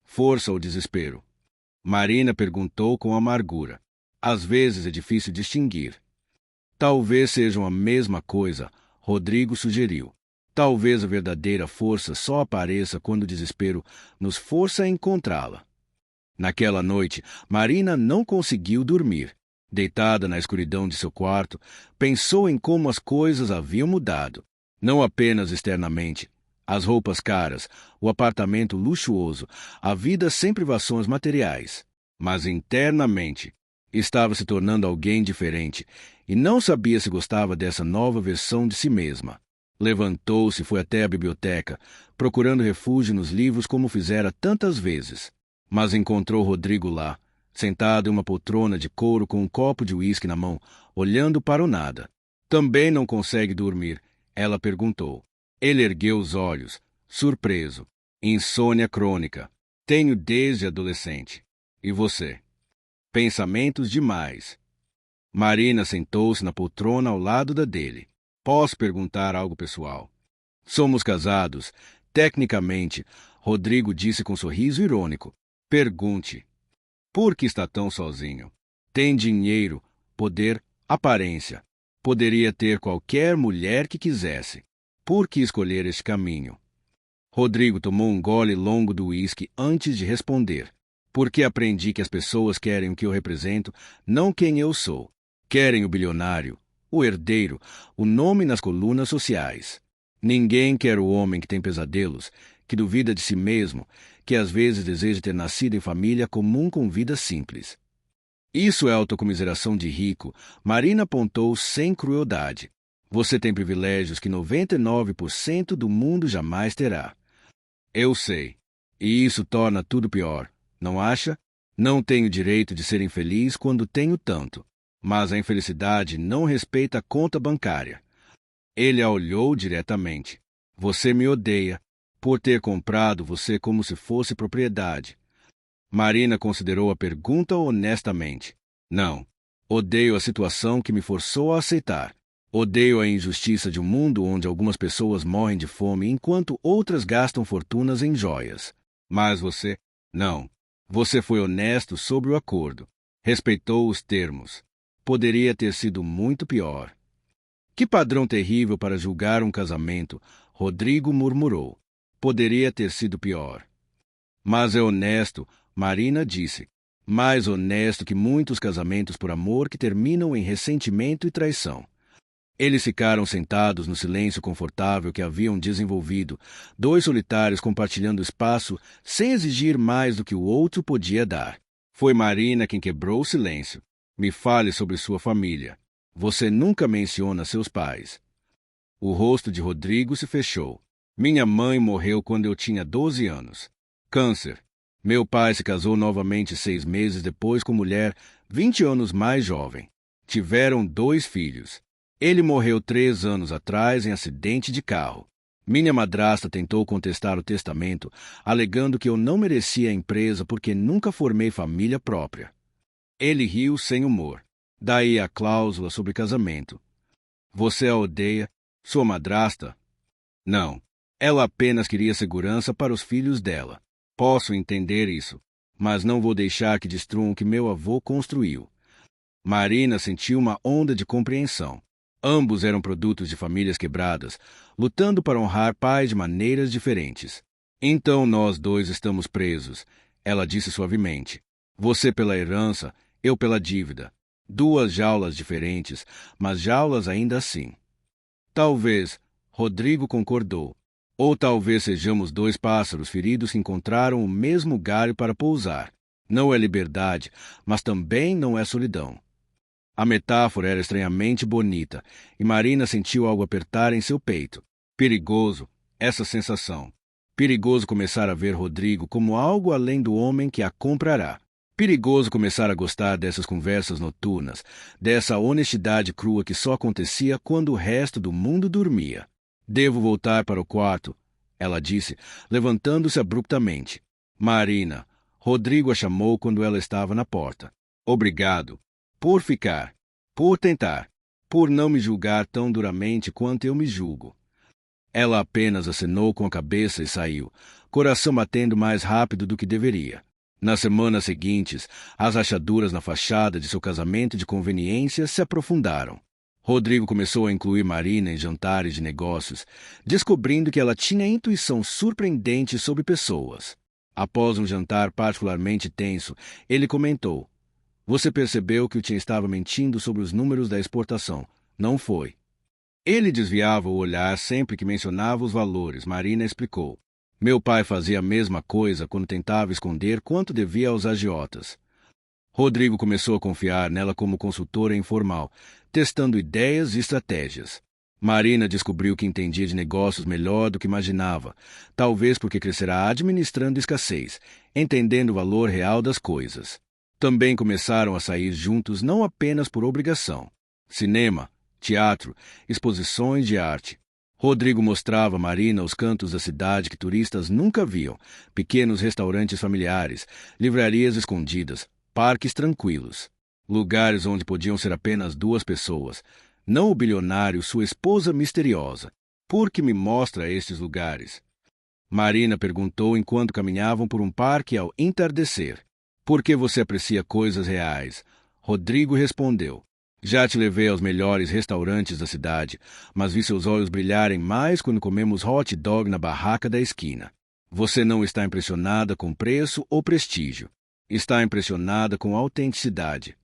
Força ou desespero? Marina perguntou com amargura. Às vezes é difícil distinguir. Talvez sejam a mesma coisa, Rodrigo sugeriu. Talvez a verdadeira força só apareça quando o desespero nos força a encontrá-la. Naquela noite, Marina não conseguiu dormir. Deitada na escuridão de seu quarto, pensou em como as coisas haviam mudado. Não apenas externamente. As roupas caras, o apartamento luxuoso, a vida sem privações materiais. Mas internamente, estava se tornando alguém diferente e não sabia se gostava dessa nova versão de si mesma. Levantou-se e foi até a biblioteca, procurando refúgio nos livros como fizera tantas vezes. Mas encontrou Rodrigo lá, sentado em uma poltrona de couro com um copo de uísque na mão, olhando para o nada. Também não consegue dormir? Ela perguntou. Ele ergueu os olhos, surpreso. Insônia crônica. Tenho desde adolescente. E você? Pensamentos demais. Marina sentou-se na poltrona ao lado da dele. Posso perguntar algo pessoal? Somos casados. Tecnicamente, Rodrigo disse com sorriso irônico. Pergunte. Por que está tão sozinho? Tem dinheiro, poder, aparência. Poderia ter qualquer mulher que quisesse. Por que escolher este caminho? Rodrigo tomou um gole longo do uísque antes de responder. Porque aprendi que as pessoas querem o que eu represento, não quem eu sou. Querem o bilionário, o herdeiro, o nome nas colunas sociais. Ninguém quer o homem que tem pesadelos, que duvida de si mesmo, que às vezes deseja ter nascido em família comum com vida simples. Isso é autocomiseração de rico, Marina apontou sem crueldade. Você tem privilégios que 99% do mundo jamais terá. Eu sei. E isso torna tudo pior, não acha? Não tenho direito de ser infeliz quando tenho tanto. Mas a infelicidade não respeita a conta bancária. Ele a olhou diretamente. Você me odeia, por ter comprado você como se fosse propriedade. Marina considerou a pergunta honestamente. Não. Odeio a situação que me forçou a aceitar. Odeio a injustiça de um mundo onde algumas pessoas morrem de fome enquanto outras gastam fortunas em joias. Mas você? Não. Você foi honesto sobre o acordo. Respeitou os termos. Poderia ter sido muito pior. Que padrão terrível para julgar um casamento, Rodrigo murmurou. Poderia ter sido pior. Mas é honesto, Marina disse. Mais honesto que muitos casamentos por amor que terminam em ressentimento e traição. Eles ficaram sentados no silêncio confortável que haviam desenvolvido, dois solitários compartilhando espaço sem exigir mais do que o outro podia dar. Foi Marina quem quebrou o silêncio. Me fale sobre sua família. Você nunca menciona seus pais. O rosto de Rodrigo se fechou. Minha mãe morreu quando eu tinha 12 anos. Câncer. Meu pai se casou novamente 6 meses depois com mulher 20 anos mais jovem. Tiveram 2 filhos. Ele morreu 3 anos atrás em acidente de carro. Minha madrasta tentou contestar o testamento, alegando que eu não merecia a empresa porque nunca formei família própria. Ele riu sem humor. Daí a cláusula sobre casamento. Você a odeia? Sua madrasta? Não. Ela apenas queria segurança para os filhos dela. Posso entender isso, mas não vou deixar que destruam o que meu avô construiu. Marina sentiu uma onda de compreensão. Ambos eram produtos de famílias quebradas, lutando para honrar pais de maneiras diferentes. Então nós dois estamos presos, ela disse suavemente. Você pela herança, eu pela dívida. Duas jaulas diferentes, mas jaulas ainda assim. Talvez, Rodrigo concordou. Ou talvez sejamos dois pássaros feridos que encontraram o mesmo galho para pousar. Não é liberdade, mas também não é solidão. A metáfora era estranhamente bonita, e Marina sentiu algo apertar em seu peito. Perigoso, essa sensação. Perigoso começar a ver Rodrigo como algo além do homem que a comprará. Perigoso começar a gostar dessas conversas noturnas, dessa honestidade crua que só acontecia quando o resto do mundo dormia. Devo voltar para o quarto, ela disse, levantando-se abruptamente. Marina, Rodrigo a chamou quando ela estava na porta. Obrigado. Por ficar. Por tentar. Por não me julgar tão duramente quanto eu me julgo. Ela apenas acenou com a cabeça e saiu, coração batendo mais rápido do que deveria. Nas semanas seguintes, as rachaduras na fachada de seu casamento de conveniência se aprofundaram. Rodrigo começou a incluir Marina em jantares de negócios, descobrindo que ela tinha intuição surpreendente sobre pessoas. Após um jantar particularmente tenso, ele comentou: Você percebeu que o tio estava mentindo sobre os números da exportação, não foi? Ele desviava o olhar sempre que mencionava os valores, Marina explicou. Meu pai fazia a mesma coisa quando tentava esconder quanto devia aos agiotas. Rodrigo começou a confiar nela como consultora informal, testando ideias e estratégias. Marina descobriu que entendia de negócios melhor do que imaginava, talvez porque crescerá administrando escassez, entendendo o valor real das coisas. Também começaram a sair juntos não apenas por obrigação. Cinema, teatro, exposições de arte. Rodrigo mostrava a Marina os cantos da cidade que turistas nunca viam, pequenos restaurantes familiares, livrarias escondidas, parques tranquilos, lugares onde podiam ser apenas duas pessoas, não o bilionário, sua esposa misteriosa. Por que me mostra estes lugares? Marina perguntou enquanto caminhavam por um parque ao entardecer. Por que você aprecia coisas reais? Rodrigo respondeu. Já te levei aos melhores restaurantes da cidade, mas vi seus olhos brilharem mais quando comemos hot dog na barraca da esquina. Você não está impressionada com preço ou prestígio. Está impressionada com autenticidade.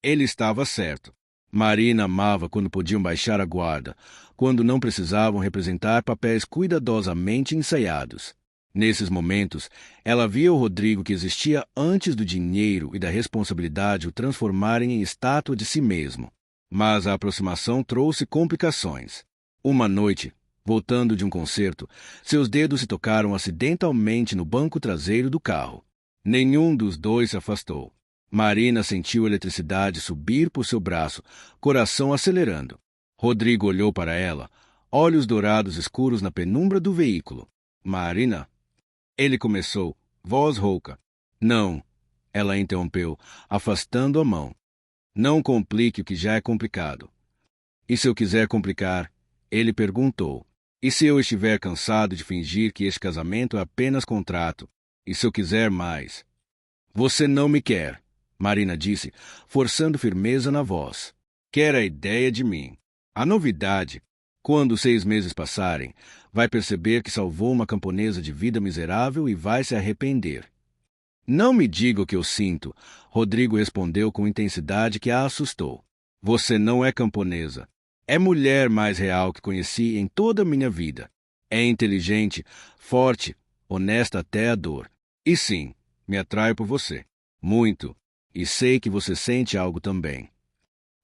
Ele estava certo. Marina amava quando podiam baixar a guarda, quando não precisavam representar papéis cuidadosamente ensaiados. Nesses momentos, ela via o Rodrigo que existia antes do dinheiro e da responsabilidade o transformarem em estátua de si mesmo. Mas a aproximação trouxe complicações. Uma noite, voltando de um concerto, seus dedos se tocaram acidentalmente no banco traseiro do carro. Nenhum dos dois se afastou. Marina sentiu a eletricidade subir por seu braço, coração acelerando. Rodrigo olhou para ela, olhos dourados escuros na penumbra do veículo. Marina? Ele começou, voz rouca. Não, ela interrompeu, afastando a mão. Não complique o que já é complicado. E se eu quiser complicar? Ele perguntou. E se eu estiver cansado de fingir que este casamento é apenas contrato? E se eu quiser mais? Você não me quer, Marina disse, forçando firmeza na voz. Quer a ideia de mim. A novidade. Quando 6 meses passarem, vai perceber que salvou uma camponesa de vida miserável e vai se arrepender. Não me diga o que eu sinto, Rodrigo respondeu com intensidade que a assustou. Você não é camponesa. É mulher mais real que conheci em toda a minha vida. É inteligente, forte, honesta até a dor. E sim, me atraio por você. Muito. E sei que você sente algo também.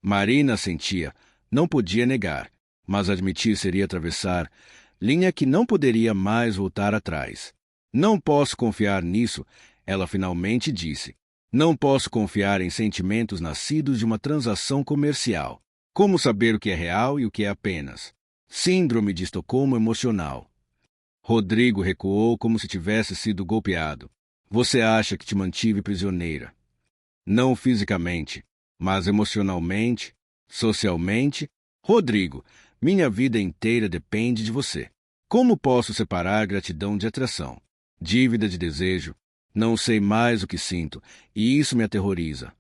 Marina sentia, não podia negar. Mas admitir seria atravessar linha que não poderia mais voltar atrás. Não posso confiar nisso, ela finalmente disse. Não posso confiar em sentimentos nascidos de uma transação comercial. Como saber o que é real e o que é apenas? Síndrome de Estocolmo emocional. Rodrigo recuou como se tivesse sido golpeado. Você acha que te mantive prisioneira? Não fisicamente, mas emocionalmente, socialmente. Rodrigo, minha vida inteira depende de você. Como posso separar gratidão de atração? Dívida de desejo? Não sei mais o que sinto, e isso me aterroriza.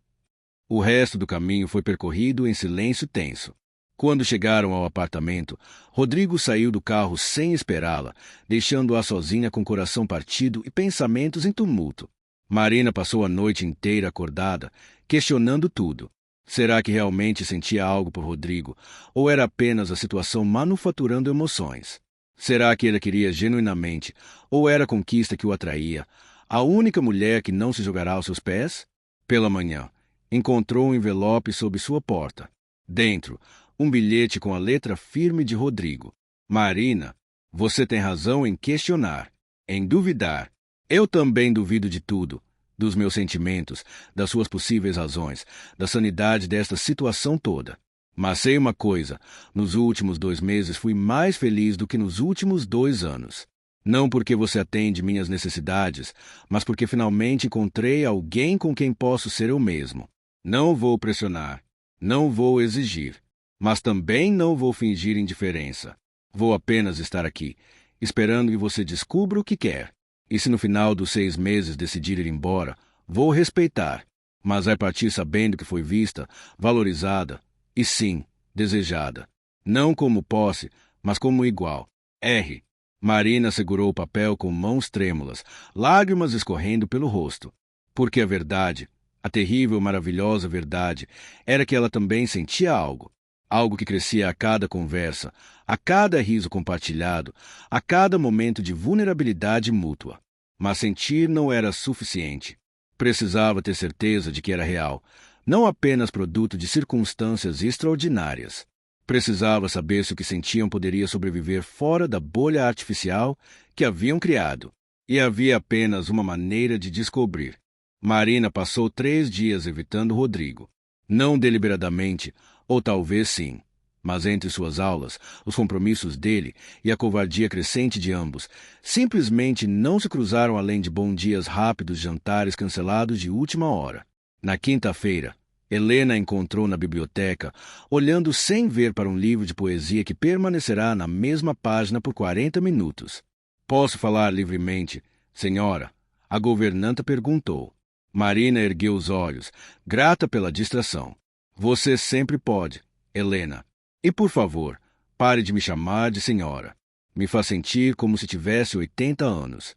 O resto do caminho foi percorrido em silêncio tenso. Quando chegaram ao apartamento, Rodrigo saiu do carro sem esperá-la, deixando-a sozinha com o coração partido e pensamentos em tumulto. Marina passou a noite inteira acordada, questionando tudo. Será que realmente sentia algo por Rodrigo, ou era apenas a situação manufaturando emoções? Será que ele queria genuinamente, ou era a conquista que o atraía, a única mulher que não se jogará aos seus pés? Pela manhã, encontrou um envelope sob sua porta. Dentro, um bilhete com a letra firme de Rodrigo. Marina, você tem razão em questionar, em duvidar. Eu também duvido de tudo, dos meus sentimentos, das suas possíveis razões, da sanidade desta situação toda. Mas sei uma coisa, nos últimos 2 meses fui mais feliz do que nos últimos 2 anos. Não porque você atende minhas necessidades, mas porque finalmente encontrei alguém com quem posso ser eu mesmo. Não vou pressionar, não vou exigir, mas também não vou fingir indiferença. Vou apenas estar aqui, esperando que você descubra o que quer. E se no final dos 6 meses decidir ir embora, vou respeitar, mas vai partir sabendo que foi vista, valorizada e, sim, desejada. Não como posse, mas como igual. R. Marina segurou o papel com mãos trêmulas, lágrimas escorrendo pelo rosto. Porque a verdade, a terrível, maravilhosa verdade, era que ela também sentia algo. Algo que crescia a cada conversa, a cada riso compartilhado, a cada momento de vulnerabilidade mútua. Mas sentir não era suficiente. Precisava ter certeza de que era real, não apenas produto de circunstâncias extraordinárias. Precisava saber se o que sentiam poderia sobreviver fora da bolha artificial que haviam criado. E havia apenas uma maneira de descobrir. Marina passou 3 dias evitando Rodrigo. Não deliberadamente, ou talvez sim. Mas entre suas aulas, os compromissos dele e a covardia crescente de ambos simplesmente não se cruzaram além de bom-dias rápidos, jantares cancelados de última hora. Na quinta-feira, Helena a encontrou na biblioteca, olhando sem ver para um livro de poesia que permanecerá na mesma página por 40 minutos. Posso falar livremente, senhora? A governanta perguntou. Marina ergueu os olhos, grata pela distração. Você sempre pode, Helena. E, por favor, pare de me chamar de senhora. Me faz sentir como se tivesse 80 anos.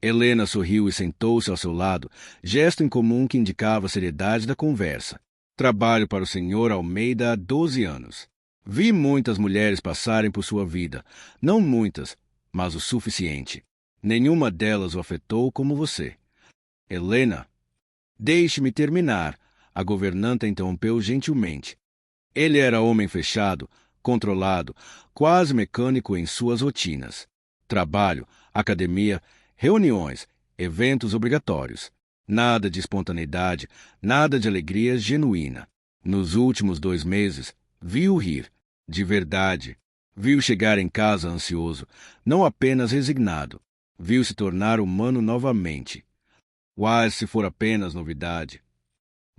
Helena sorriu e sentou-se ao seu lado, gesto incomum que indicava a seriedade da conversa. Trabalho para o Sr. Almeida há 12 anos. Vi muitas mulheres passarem por sua vida. Não muitas, mas o suficiente. Nenhuma delas o afetou como você. Helena, deixe-me terminar. A governanta interrompeu gentilmente. Ele era homem fechado, controlado, quase mecânico em suas rotinas. Trabalho, academia, reuniões, eventos obrigatórios. Nada de espontaneidade, nada de alegria genuína. Nos últimos 2 meses, vi-o rir, de verdade. Vi-o chegar em casa ansioso, não apenas resignado. Vi-o se tornar humano novamente. Quase se for apenas novidade.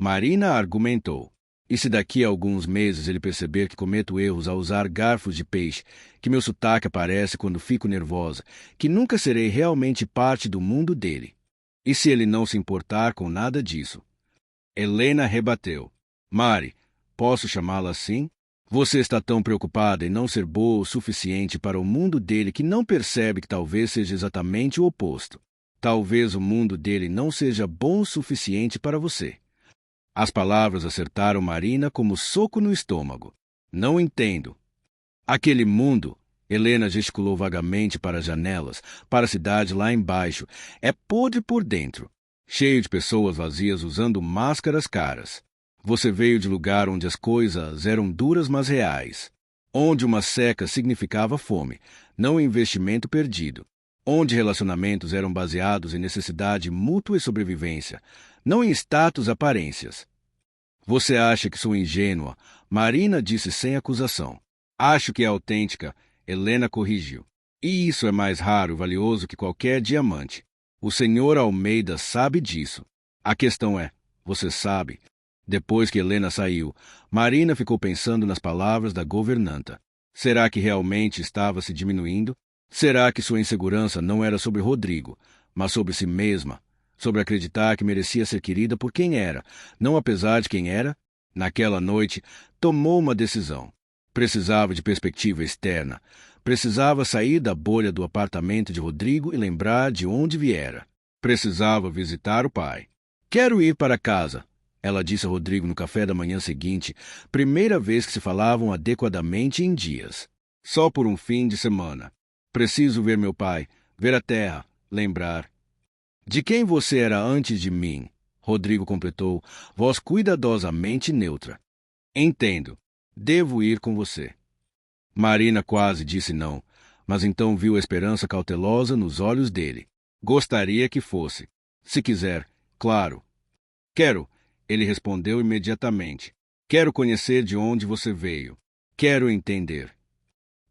Marina argumentou. E se daqui a alguns meses ele perceber que cometo erros ao usar garfos de peixe, que meu sotaque aparece quando fico nervosa, que nunca serei realmente parte do mundo dele? E se ele não se importar com nada disso? Helena rebateu. Mari, posso chamá-la assim? Você está tão preocupada em não ser boa o suficiente para o mundo dele que não percebe que talvez seja exatamente o oposto. Talvez o mundo dele não seja bom o suficiente para você. As palavras acertaram Marina como soco no estômago. Não entendo. Aquele mundo, Helena gesticulou vagamente para as janelas, para a cidade lá embaixo, é podre por dentro, cheio de pessoas vazias usando máscaras caras. Você veio de lugar onde as coisas eram duras mas reais, onde uma seca significava fome, não investimento perdido, onde relacionamentos eram baseados em necessidade mútua e sobrevivência, não em status aparências. Você acha que sou ingênua? Marina disse sem acusação. Acho que é autêntica, Helena corrigiu. E isso é mais raro e valioso que qualquer diamante. O senhor Almeida sabe disso. A questão é, você sabe? Depois que Helena saiu, Marina ficou pensando nas palavras da governanta. Será que realmente estava se diminuindo? Será que sua insegurança não era sobre Rodrigo, mas sobre si mesma? Sobre acreditar que merecia ser querida por quem era, não apesar de quem era? Naquela noite, tomou uma decisão. Precisava de perspectiva externa. Precisava sair da bolha do apartamento de Rodrigo e lembrar de onde viera. Precisava visitar o pai. Quero ir para casa, ela disse a Rodrigo no café da manhã seguinte, primeira vez que se falavam adequadamente em dias. Só por um fim de semana. Preciso ver meu pai, ver a terra, lembrar. De quem você era antes de mim? Rodrigo completou, voz cuidadosamente neutra. Entendo. Devo ir com você. Marina quase disse não, mas então viu a esperança cautelosa nos olhos dele. Gostaria que fosse. Se quiser, claro. Quero, ele respondeu imediatamente. Quero conhecer de onde você veio. Quero entender.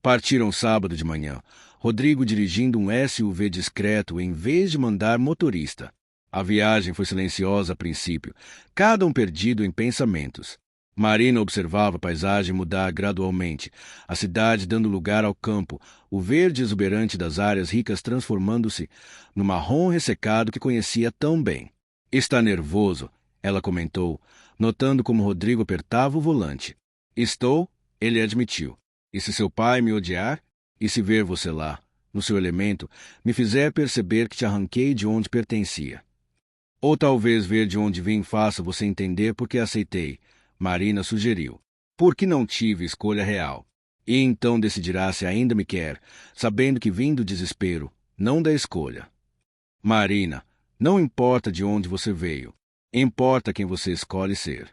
Partiram sábado de manhã, Rodrigo dirigindo um SUV discreto em vez de mandar motorista. A viagem foi silenciosa a princípio, cada um perdido em pensamentos. Marina observava a paisagem mudar gradualmente, a cidade dando lugar ao campo, o verde exuberante das áreas ricas transformando-se no marrom ressecado que conhecia tão bem. Está nervoso, ela comentou, notando como Rodrigo apertava o volante. Estou, ele admitiu. E se seu pai me odiar? E se ver você lá, no seu elemento, me fizer perceber que te arranquei de onde pertencia? Ou talvez ver de onde vim faça você entender por que aceitei, Marina sugeriu. Porque não tive escolha real. E então decidirá se ainda me quer, sabendo que vim do desespero, não da escolha. Marina, não importa de onde você veio. Importa quem você escolhe ser.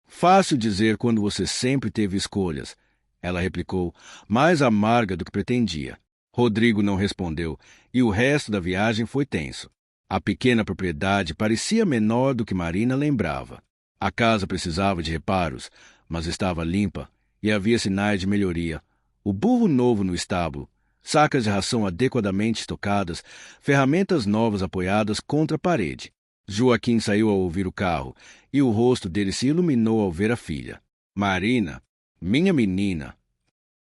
Fácil dizer quando você sempre teve escolhas, ela replicou, mais amarga do que pretendia. Rodrigo não respondeu, e o resto da viagem foi tenso. A pequena propriedade parecia menor do que Marina lembrava. A casa precisava de reparos, mas estava limpa e havia sinais de melhoria. O burro novo no estábulo, sacas de ração adequadamente estocadas, ferramentas novas apoiadas contra a parede. Joaquim saiu ao ouvir o carro, e o rosto dele se iluminou ao ver a filha. Marina, minha menina.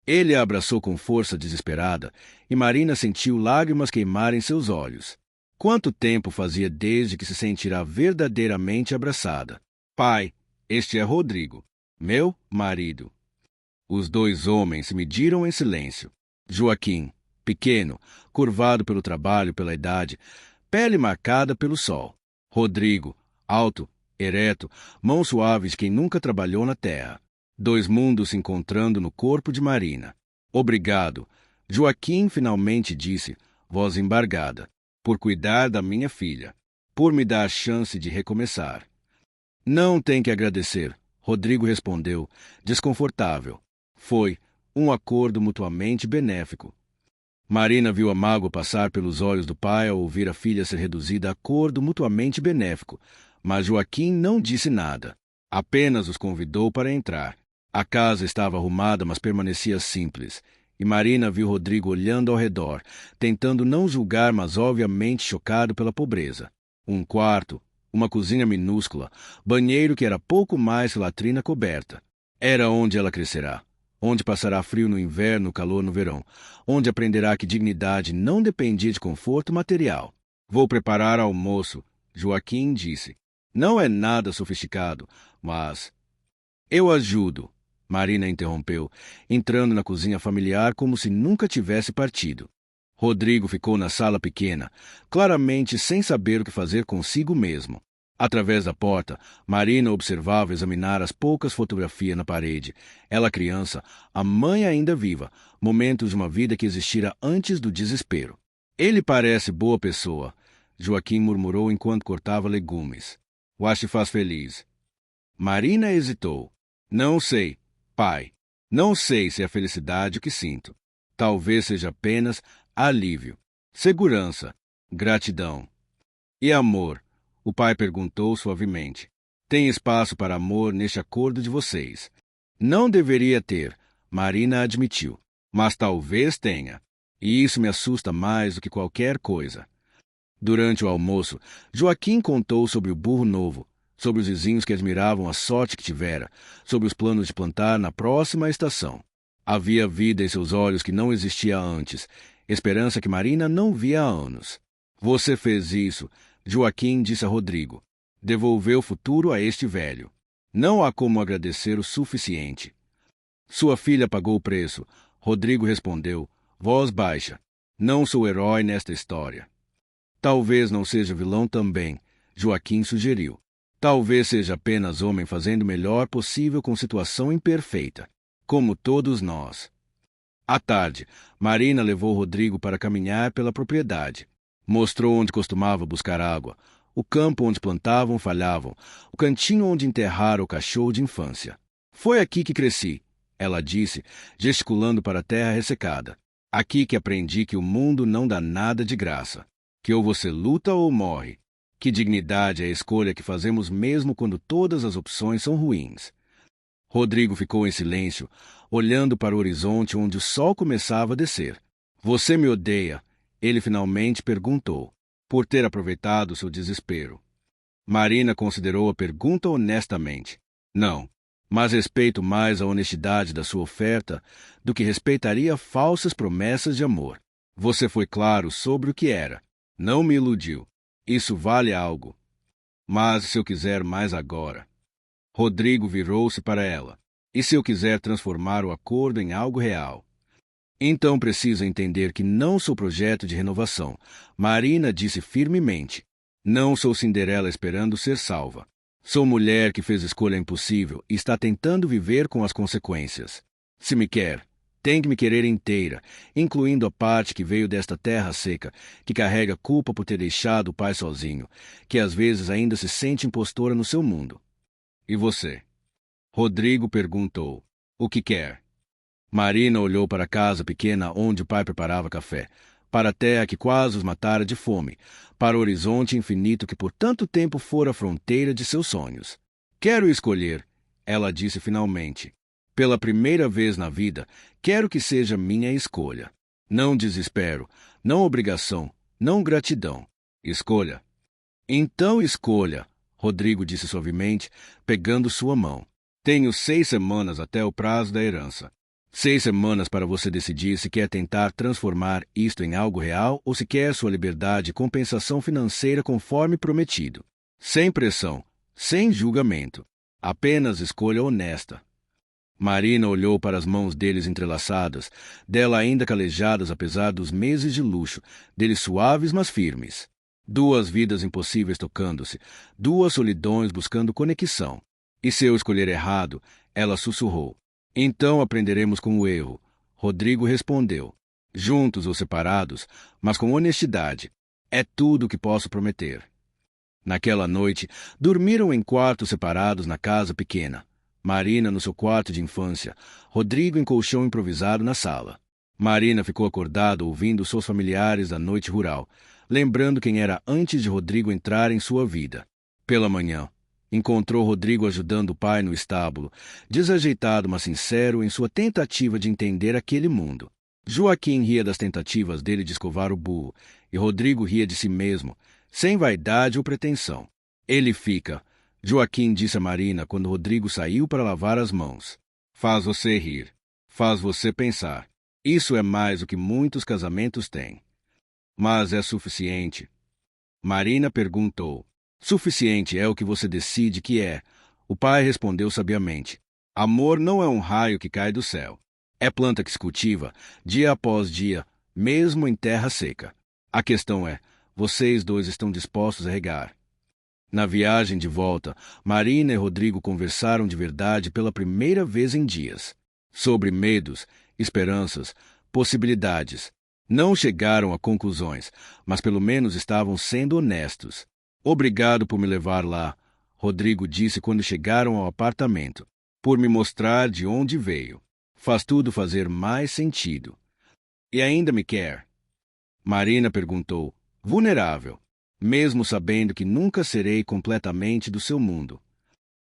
Ele a abraçou com força desesperada, e Marina sentiu lágrimas queimarem seus olhos. Quanto tempo fazia desde que se sentira verdadeiramente abraçada? Pai, este é Rodrigo, meu marido. Os dois homens se mediram em silêncio. Joaquim, pequeno, curvado pelo trabalho e pela idade, pele marcada pelo sol. Rodrigo, alto, ereto, mãos suaves de quem nunca trabalhou na terra. Dois mundos se encontrando no corpo de Marina. Obrigado, Joaquim finalmente disse, voz embargada, por cuidar da minha filha, por me dar a chance de recomeçar. Não tem que agradecer, Rodrigo respondeu, desconfortável. Foi um acordo mutuamente benéfico. Marina viu a mágoa passar pelos olhos do pai ao ouvir a filha ser reduzida a acordo mutuamente benéfico, mas Joaquim não disse nada. Apenas os convidou para entrar. A casa estava arrumada, mas permanecia simples, e Marina viu Rodrigo olhando ao redor, tentando não julgar, mas obviamente chocado pela pobreza. Um quarto, uma cozinha minúscula, banheiro que era pouco mais que latrina coberta. Era onde ela crescerá, onde passará frio no inverno, calor no verão, onde aprenderá que dignidade não dependia de conforto material. Vou preparar almoço, Joaquim disse. Não é nada sofisticado, mas... Eu ajudo, Marina interrompeu, entrando na cozinha familiar como se nunca tivesse partido. Rodrigo ficou na sala pequena, claramente sem saber o que fazer consigo mesmo. Através da porta, Marina observava examinar as poucas fotografias na parede. Ela criança, a mãe ainda viva, momentos de uma vida que existira antes do desespero. Ele parece boa pessoa, Joaquim murmurou enquanto cortava legumes. O acho faz feliz. Marina hesitou. Não sei, pai. Não sei se é felicidade o que sinto. Talvez seja apenas alívio, segurança, gratidão. E amor? O pai perguntou suavemente. Tem espaço para amor neste acordo de vocês. Não deveria ter, Marina admitiu. Mas talvez tenha. E isso me assusta mais do que qualquer coisa. Durante o almoço, Joaquim contou sobre o burro novo, sobre os vizinhos que admiravam a sorte que tivera, sobre os planos de plantar na próxima estação. Havia vida em seus olhos que não existia antes, esperança que Marina não via há anos. Você fez isso, Joaquim disse a Rodrigo. Devolveu o futuro a este velho. Não há como agradecer o suficiente. Sua filha pagou o preço, Rodrigo respondeu, voz baixa. Não sou herói nesta história. Talvez não seja vilão também, Joaquim sugeriu. Talvez seja apenas homem fazendo o melhor possível com situação imperfeita, como todos nós. À tarde, Marina levou Rodrigo para caminhar pela propriedade. Mostrou onde costumava buscar água, o campo onde plantavam falhavam, o cantinho onde enterrara o cachorro de infância. Foi aqui que cresci, ela disse, gesticulando para a terra ressecada. Aqui que aprendi que o mundo não dá nada de graça, que ou você luta ou morre. Que dignidade é a escolha que fazemos mesmo quando todas as opções são ruins. Rodrigo ficou em silêncio, olhando para o horizonte onde o sol começava a descer. Você me odeia? Ele finalmente perguntou, por ter aproveitado seu desespero. Marina considerou a pergunta honestamente. Não, mas respeito mais a honestidade da sua oferta do que respeitaria falsas promessas de amor. Você foi claro sobre o que era. Não me iludiu. Isso vale algo. Mas se eu quiser mais agora? Rodrigo virou-se para ela. E se eu quiser transformar o acordo em algo real? Então precisa entender que não sou projeto de renovação. Marina disse firmemente. Não sou Cinderela esperando ser salva. Sou mulher que fez escolha impossível e está tentando viver com as consequências. Se me quer, tem que me querer inteira, incluindo a parte que veio desta terra seca, que carrega culpa por ter deixado o pai sozinho, que às vezes ainda se sente impostora no seu mundo. E você? Rodrigo perguntou. O que quer? Marina olhou para a casa pequena onde o pai preparava café, para a terra que quase os matara de fome, para o horizonte infinito que por tanto tempo fora a fronteira de seus sonhos. Quero escolher, ela disse finalmente. Pela primeira vez na vida, quero que seja minha escolha. Não desespero, não obrigação, não gratidão. Escolha. Então escolha, Rodrigo disse suavemente, pegando sua mão. Tenho 6 semanas até o prazo da herança. 6 semanas para você decidir se quer tentar transformar isto em algo real ou se quer sua liberdade e compensação financeira conforme prometido. Sem pressão, sem julgamento. Apenas escolha honesta. Marina olhou para as mãos deles entrelaçadas, dela ainda calejadas apesar dos meses de luxo, deles suaves mas firmes. 2 vidas impossíveis tocando-se, 2 solidões buscando conexão. E se eu escolher errado, ela sussurrou. Então aprenderemos com o erro. Rodrigo respondeu. Juntos ou separados, mas com honestidade. É tudo o que posso prometer. Naquela noite, dormiram em quartos separados na casa pequena. Marina no seu quarto de infância, Rodrigo em colchão improvisado na sala. Marina ficou acordada ouvindo seus familiares da noite rural, lembrando quem era antes de Rodrigo entrar em sua vida. Pela manhã, encontrou Rodrigo ajudando o pai no estábulo, desajeitado mas sincero em sua tentativa de entender aquele mundo. Joaquim ria das tentativas dele de escovar o burro, e Rodrigo ria de si mesmo, sem vaidade ou pretensão. Ele fica, Joaquim disse a Marina quando Rodrigo saiu para lavar as mãos. Faz você rir, faz você pensar. Isso é mais do que muitos casamentos têm. Mas é suficiente? Marina perguntou. Suficiente é o que você decide que é. O pai respondeu sabiamente. Amor não é um raio que cai do céu. É planta que se cultiva, dia após dia, mesmo em terra seca. A questão é, vocês 2 estão dispostos a regar? Na viagem de volta, Marina e Rodrigo conversaram de verdade pela primeira vez em dias. Sobre medos, esperanças, possibilidades. Não chegaram a conclusões, mas pelo menos estavam sendo honestos. Obrigado por me levar lá, Rodrigo disse quando chegaram ao apartamento. Por me mostrar de onde veio. Faz tudo fazer mais sentido. E ainda me quer? Marina perguntou, vulnerável, mesmo sabendo que nunca serei completamente do seu mundo.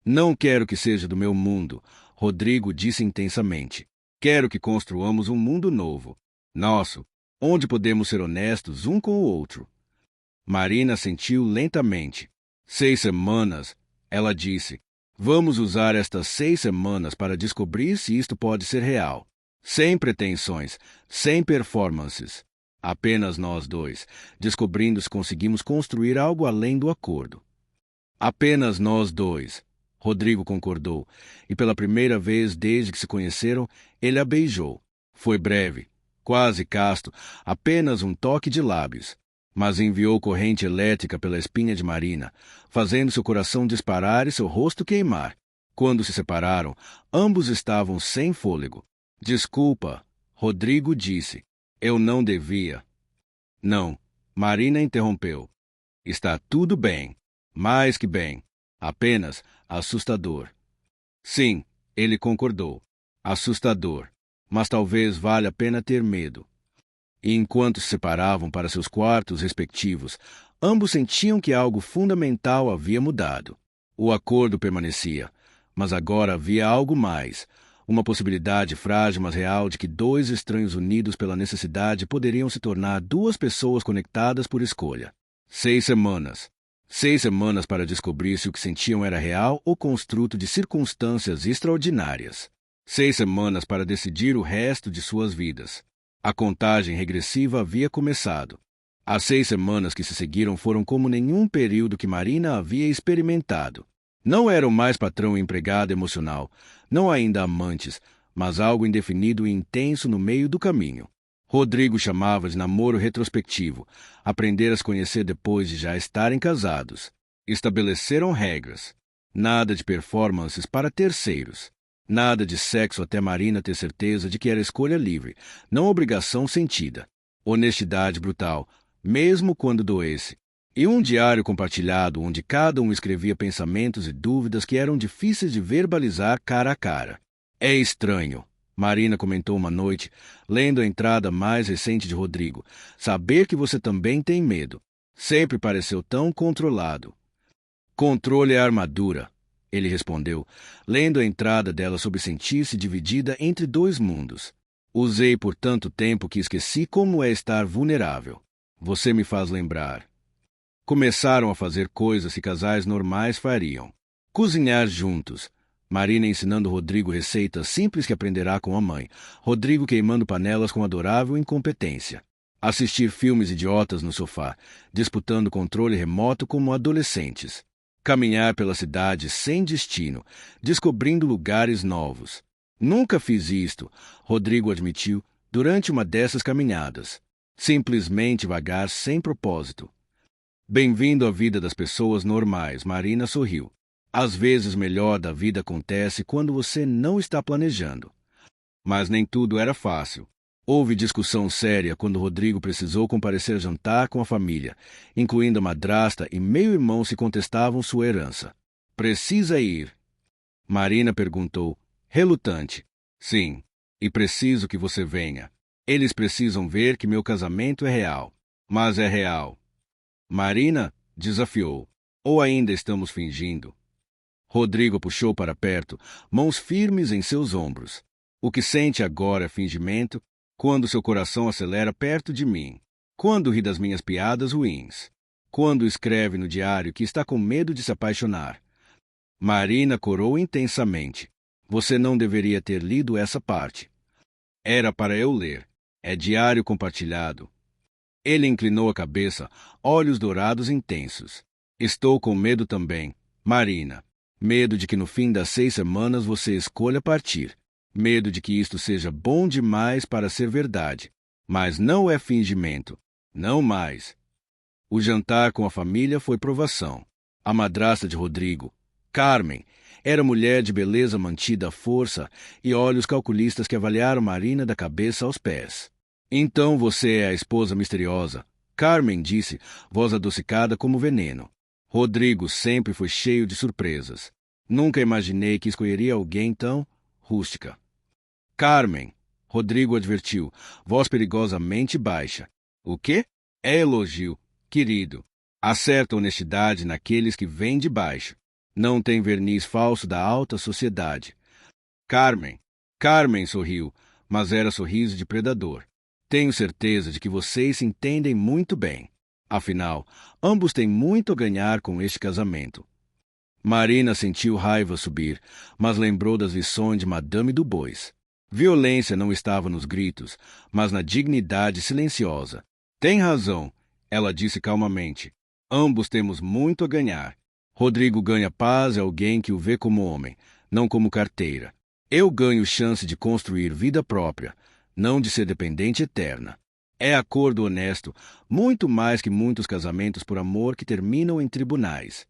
Não quero que seja do meu mundo, Rodrigo disse intensamente. Quero que construamos um mundo novo, nosso, onde podemos ser honestos um com o outro. Marina sentiu lentamente. 6 semanas, ela disse. Vamos usar estas 6 semanas para descobrir se isto pode ser real. Sem pretensões, sem performances. Apenas nós dois, descobrindo se conseguimos construir algo além do acordo. Apenas nós dois, Rodrigo concordou, e pela primeira vez desde que se conheceram, ele a beijou. Foi breve, quase casto, apenas um toque de lábios. Mas enviou corrente elétrica pela espinha de Marina, fazendo seu coração disparar e seu rosto queimar. Quando se separaram, ambos estavam sem fôlego. Desculpa, Rodrigo disse. Eu não devia. Não, Marina interrompeu. Está tudo bem. Mais que bem. Apenas assustador. Sim, ele concordou. Assustador. Mas talvez valha a pena ter medo. E enquanto se separavam para seus quartos respectivos, ambos sentiam que algo fundamental havia mudado. O acordo permanecia, mas agora havia algo mais, uma possibilidade frágil mas real de que dois estranhos unidos pela necessidade poderiam se tornar duas pessoas conectadas por escolha. 6 semanas. 6 semanas para descobrir se o que sentiam era real ou construto de circunstâncias extraordinárias. 6 semanas para decidir o resto de suas vidas. A contagem regressiva havia começado. As 6 semanas que se seguiram foram como nenhum período que Marina havia experimentado. Não eram mais patrão e empregada emocional, não ainda amantes, mas algo indefinido e intenso no meio do caminho. Rodrigo chamava de namoro retrospectivo, aprender a se conhecer depois de já estarem casados. Estabeleceram regras. Nada de performances para terceiros. Nada de sexo até Marina ter certeza de que era escolha livre, não obrigação sentida. Honestidade brutal, mesmo quando doesse. E um diário compartilhado onde cada um escrevia pensamentos e dúvidas que eram difíceis de verbalizar cara a cara. É estranho, Marina comentou uma noite, lendo a entrada mais recente de Rodrigo. Saber que você também tem medo. Sempre pareceu tão controlado. Controle é armadura. Ele respondeu, lendo a entrada dela sobre sentir-se dividida entre dois mundos. Usei por tanto tempo que esqueci como é estar vulnerável. Você me faz lembrar. Começaram a fazer coisas que casais normais fariam. Cozinhar juntos. Marina ensinando Rodrigo receitas simples que aprenderá com a mãe. Rodrigo queimando panelas com adorável incompetência. Assistir filmes idiotas no sofá, disputando controle remoto como adolescentes. Caminhar pela cidade sem destino, descobrindo lugares novos. Nunca fiz isto, Rodrigo admitiu, durante uma dessas caminhadas. Simplesmente vagar sem propósito. Bem-vindo à vida das pessoas normais, Marina sorriu. Às vezes o melhor da vida acontece quando você não está planejando. Mas nem tudo era fácil. Houve discussão séria quando Rodrigo precisou comparecer a jantar com a família, incluindo a madrasta e meio-irmão se contestavam sua herança. Precisa ir? Marina perguntou, relutante. Sim, e preciso que você venha. Eles precisam ver que meu casamento é real. Mas é real. Marina desafiou. Ou ainda estamos fingindo? Rodrigo puxou para perto, mãos firmes em seus ombros. O que sente agora é fingimento, quando seu coração acelera perto de mim, quando ri das minhas piadas ruins, quando escreve no diário que está com medo de se apaixonar. Marina corou intensamente. Você não deveria ter lido essa parte. Era para eu ler. É diário compartilhado. Ele inclinou a cabeça, olhos dourados intensos. Estou com medo também, Marina. Medo de que no fim das 6 semanas você escolha partir. Medo de que isto seja bom demais para ser verdade. Mas não é fingimento. Não mais. O jantar com a família foi provação. A madrasta de Rodrigo, Carmen, era mulher de beleza mantida à força e olhos calculistas que avaliaram Marina da cabeça aos pés. Então você é a esposa misteriosa, Carmen disse, voz adocicada como veneno. Rodrigo sempre foi cheio de surpresas. Nunca imaginei que escolheria alguém tão rústica. Carmen, Rodrigo advertiu, voz perigosamente baixa. O quê? É elogio, querido. Há certa honestidade naqueles que vêm de baixo. Não tem verniz falso da alta sociedade. Carmen sorriu, mas era sorriso de predador. Tenho certeza de que vocês se entendem muito bem. Afinal, ambos têm muito a ganhar com este casamento. Marina sentiu raiva subir, mas lembrou das lições de Madame du Bois. Violência não estava nos gritos, mas na dignidade silenciosa. Tem razão, ela disse calmamente. Ambos temos muito a ganhar. Rodrigo ganha paz a alguém que o vê como homem, não como carteira. Eu ganho chance de construir vida própria, não de ser dependente eterna. É acordo honesto, muito mais que muitos casamentos por amor que terminam em tribunais.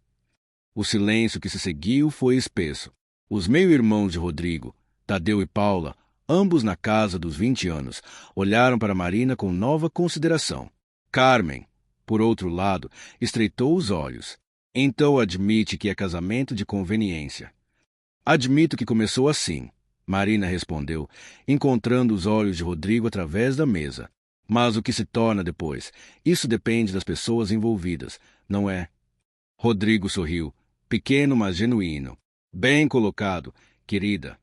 O silêncio que se seguiu foi espesso. Os meio-irmãos de Rodrigo, Tadeu e Paula, ambos na casa dos 20 anos, olharam para Marina com nova consideração. Carmen, por outro lado, estreitou os olhos. Então admite que é casamento de conveniência. Admito que começou assim, Marina respondeu, encontrando os olhos de Rodrigo através da mesa. Mas o que se torna depois, isso depende das pessoas envolvidas, não é? Rodrigo sorriu, pequeno mas genuíno. Bem colocado, querida.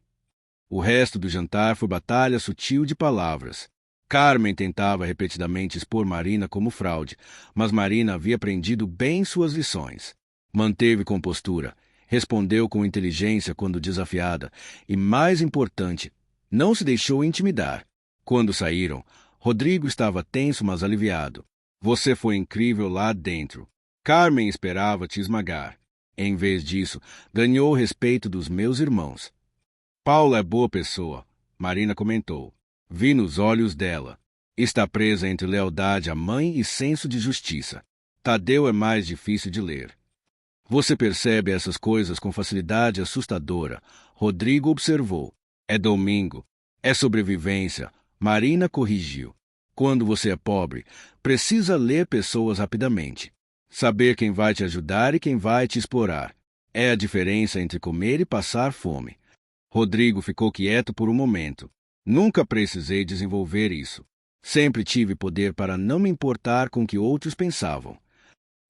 O resto do jantar foi batalha sutil de palavras. Carmen tentava repetidamente expor Marina como fraude, mas Marina havia aprendido bem suas lições. Manteve compostura, respondeu com inteligência quando desafiada e, mais importante, não se deixou intimidar. Quando saíram, Rodrigo estava tenso, mas aliviado. Você foi incrível lá dentro. Carmen esperava te esmagar. Em vez disso, ganhou o respeito dos meus irmãos. Paula é boa pessoa, Marina comentou. Vi nos olhos dela. Está presa entre lealdade à mãe e senso de justiça. Tadeu é mais difícil de ler. Você percebe essas coisas com facilidade assustadora, Rodrigo observou. É domingo. É sobrevivência. Marina corrigiu. Quando você é pobre, precisa ler pessoas rapidamente. Saber quem vai te ajudar e quem vai te explorar. É a diferença entre comer e passar fome. Rodrigo ficou quieto por um momento. Nunca precisei desenvolver isso. Sempre tive poder para não me importar com o que outros pensavam.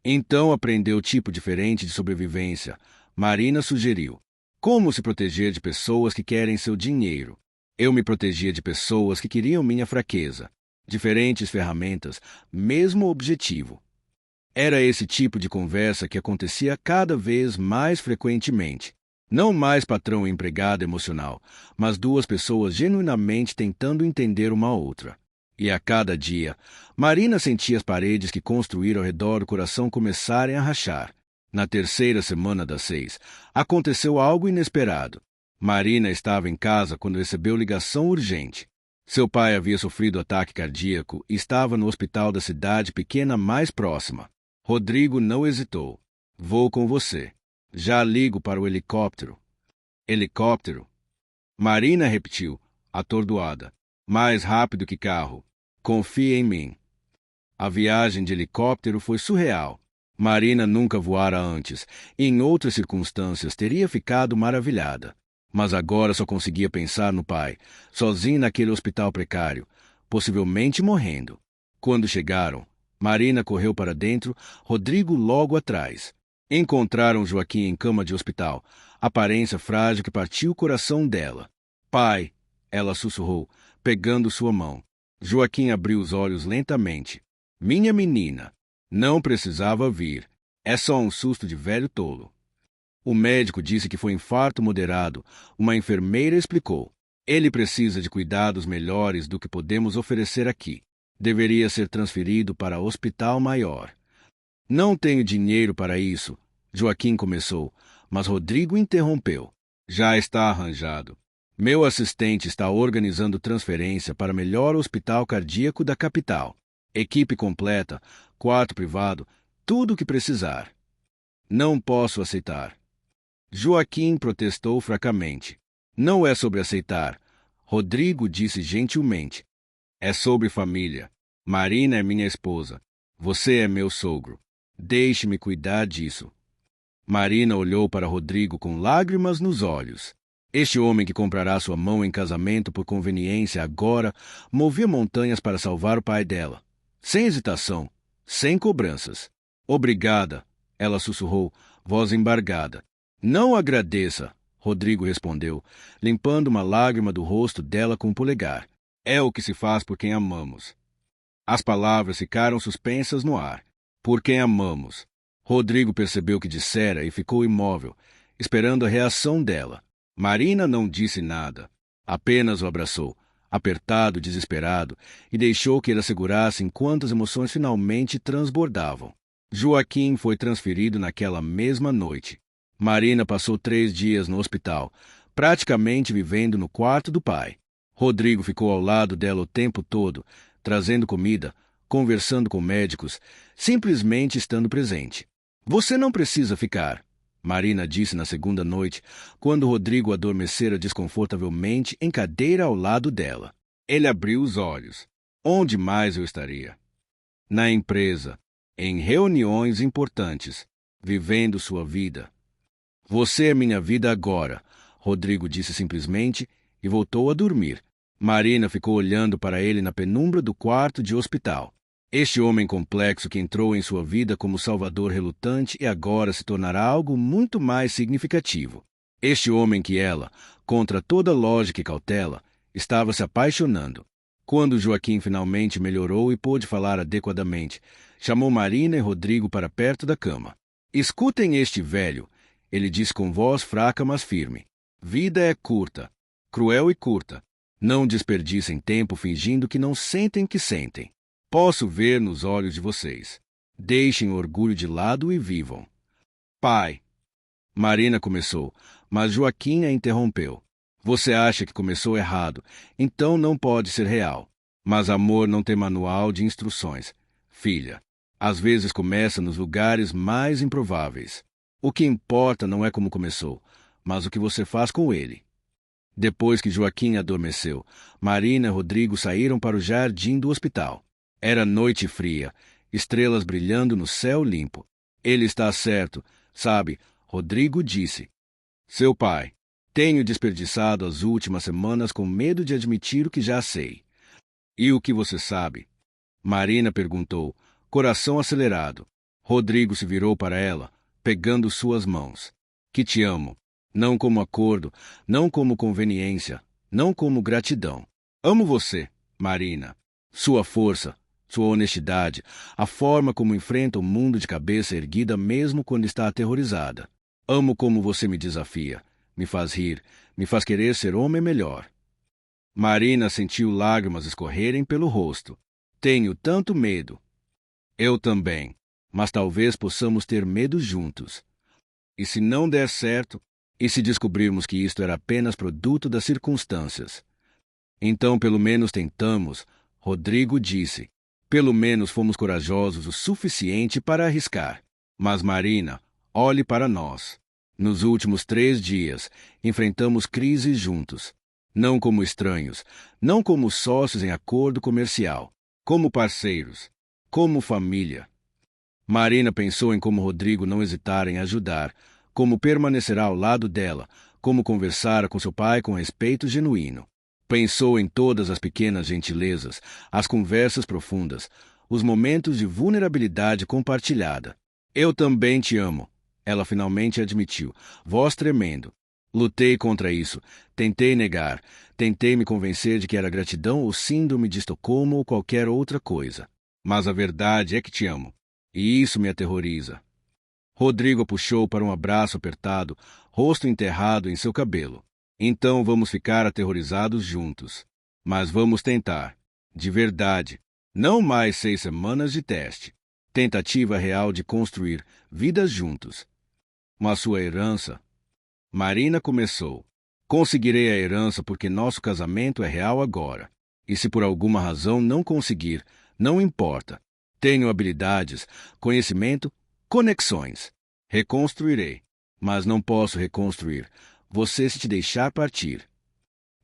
Então aprendeu tipo diferente de sobrevivência. Marina sugeriu. Como se proteger de pessoas que querem seu dinheiro? Eu me protegia de pessoas que queriam minha fraqueza. Diferentes ferramentas, mesmo objetivo. Era esse tipo de conversa que acontecia cada vez mais frequentemente. Não mais patrão e empregado emocional, mas duas pessoas genuinamente tentando entender uma outra. E a cada dia, Marina sentia as paredes que construíram ao redor do coração começarem a rachar. Na terceira semana das 6, aconteceu algo inesperado. Marina estava em casa quando recebeu ligação urgente. Seu pai havia sofrido ataque cardíaco e estava no hospital da cidade pequena mais próxima. Rodrigo não hesitou. Vou com você. Já ligo para o helicóptero. Helicóptero? Marina repetiu, atordoada. Mais rápido que carro. Confie em mim. A viagem de helicóptero foi surreal. Marina nunca voara antes e em outras circunstâncias teria ficado maravilhada. Mas agora só conseguia pensar no pai, sozinho naquele hospital precário, possivelmente morrendo. Quando chegaram, Marina correu para dentro, Rodrigo logo atrás. Encontraram Joaquim em cama de hospital, aparência frágil que partiu o coração dela. Pai, ela sussurrou, pegando sua mão. Joaquim abriu os olhos lentamente. Minha menina, não precisava vir. É só um susto de velho tolo. O médico disse que foi infarto moderado. Uma enfermeira explicou. Ele precisa de cuidados melhores do que podemos oferecer aqui. Deveria ser transferido para hospital maior. Não tenho dinheiro para isso, Joaquim começou, mas Rodrigo interrompeu. Já está arranjado. Meu assistente está organizando transferência para o melhor hospital cardíaco da capital. Equipe completa, quarto privado, tudo o que precisar. Não posso aceitar. Joaquim protestou fracamente. Não é sobre aceitar. Rodrigo disse gentilmente. É sobre família. Marina é minha esposa. Você é meu sogro. Deixe-me cuidar disso. Marina olhou para Rodrigo com lágrimas nos olhos. Este homem que comprará sua mão em casamento por conveniência agora movia montanhas para salvar o pai dela. Sem hesitação, sem cobranças. Obrigada, ela sussurrou, voz embargada. Não agradeça, Rodrigo respondeu, limpando uma lágrima do rosto dela com o polegar. É o que se faz por quem amamos. As palavras ficaram suspensas no ar. Por quem amamos. Rodrigo percebeu o que dissera e ficou imóvel, esperando a reação dela. Marina não disse nada. Apenas o abraçou, apertado, desesperado, e deixou que ele a segurasse enquanto as emoções finalmente transbordavam. Joaquim foi transferido naquela mesma noite. Marina passou 3 dias no hospital, praticamente vivendo no quarto do pai. Rodrigo ficou ao lado dela o tempo todo, trazendo comida, conversando com médicos, simplesmente estando presente. Você não precisa ficar, Marina disse na segunda noite, quando Rodrigo adormecera desconfortavelmente em cadeira ao lado dela. Ele abriu os olhos. Onde mais eu estaria? Na empresa, em reuniões importantes, vivendo sua vida. Você é minha vida agora, Rodrigo disse simplesmente e voltou a dormir. Marina ficou olhando para ele na penumbra do quarto de hospital. Este homem complexo que entrou em sua vida como salvador relutante e agora se tornará algo muito mais significativo. Este homem que ela, contra toda lógica e cautela, estava se apaixonando. Quando Joaquim finalmente melhorou e pôde falar adequadamente, chamou Marina e Rodrigo para perto da cama. Escutem este velho, ele disse com voz fraca mas firme. Vida é curta, cruel e curta. Não desperdicem tempo fingindo que não sentem que sentem. Posso ver nos olhos de vocês. Deixem o orgulho de lado e vivam. Pai. Marina começou, mas Joaquim a interrompeu. Você acha que começou errado, então não pode ser real. Mas amor não tem manual de instruções. Filha, às vezes começa nos lugares mais improváveis. O que importa não é como começou, mas o que você faz com ele. Depois que Joaquim adormeceu, Marina e Rodrigo saíram para o jardim do hospital. Era noite fria, estrelas brilhando no céu limpo. Ele está certo, sabe, Rodrigo disse. Seu pai, tenho desperdiçado as últimas semanas com medo de admitir o que já sei. E o que você sabe? Marina perguntou, coração acelerado. Rodrigo se virou para ela, pegando suas mãos. Que te amo. Não como acordo, não como conveniência, não como gratidão. Amo você, Marina. Sua força, sua honestidade, a forma como enfrenta o mundo de cabeça erguida mesmo quando está aterrorizada. Amo como você me desafia, me faz rir, me faz querer ser homem melhor. Marina sentiu lágrimas escorrerem pelo rosto. Tenho tanto medo. Eu também, mas talvez possamos ter medo juntos. E se não der certo? E se descobrirmos que isto era apenas produto das circunstâncias? Então, pelo menos tentamos, Rodrigo disse. Pelo menos fomos corajosos o suficiente para arriscar. Mas, Marina, olhe para nós. Nos últimos 3 dias, enfrentamos crises juntos. Não como estranhos, não como sócios em acordo comercial, como parceiros, como família. Marina pensou em como Rodrigo não hesitara em ajudar, como permanecerá ao lado dela, como conversara com seu pai com respeito genuíno. Pensou em todas as pequenas gentilezas, as conversas profundas, os momentos de vulnerabilidade compartilhada. Eu também te amo, ela finalmente admitiu, voz tremendo. Lutei contra isso, tentei negar, tentei me convencer de que era gratidão ou síndrome de Estocolmo ou qualquer outra coisa. Mas a verdade é que te amo, e isso me aterroriza. Rodrigo a puxou para um abraço apertado, rosto enterrado em seu cabelo. Então vamos ficar aterrorizados juntos. Mas vamos tentar. De verdade. Não mais 6 semanas de teste. Tentativa real de construir vidas juntos. Mas sua herança... Marina começou. Conseguirei a herança porque nosso casamento é real agora. E se por alguma razão não conseguir, não importa. Tenho habilidades, conhecimento, conexões. Reconstruirei. Mas não posso reconstruir. Você se te deixar partir.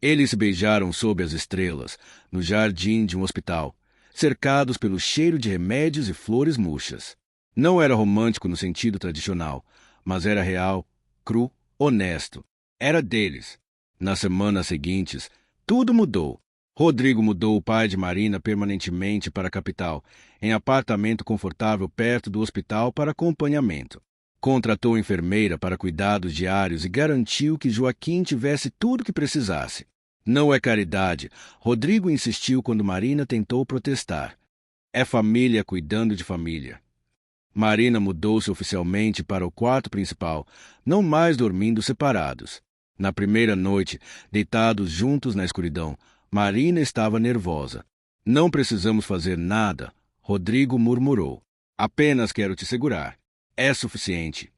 Eles se beijaram sob as estrelas, no jardim de um hospital, cercados pelo cheiro de remédios e flores murchas. Não era romântico no sentido tradicional, mas era real, cru, honesto. Era deles. Nas semanas seguintes, tudo mudou. Rodrigo mudou o pai de Marina permanentemente para a capital, em apartamento confortável perto do hospital para acompanhamento. Contratou enfermeira para cuidados diários e garantiu que Joaquim tivesse tudo o que precisasse. Não é caridade, Rodrigo insistiu quando Marina tentou protestar. É família cuidando de família. Marina mudou-se oficialmente para o quarto principal, não mais dormindo separados. Na primeira noite, deitados juntos na escuridão, Marina estava nervosa. Não precisamos fazer nada, Rodrigo murmurou. Apenas quero te segurar. É suficiente.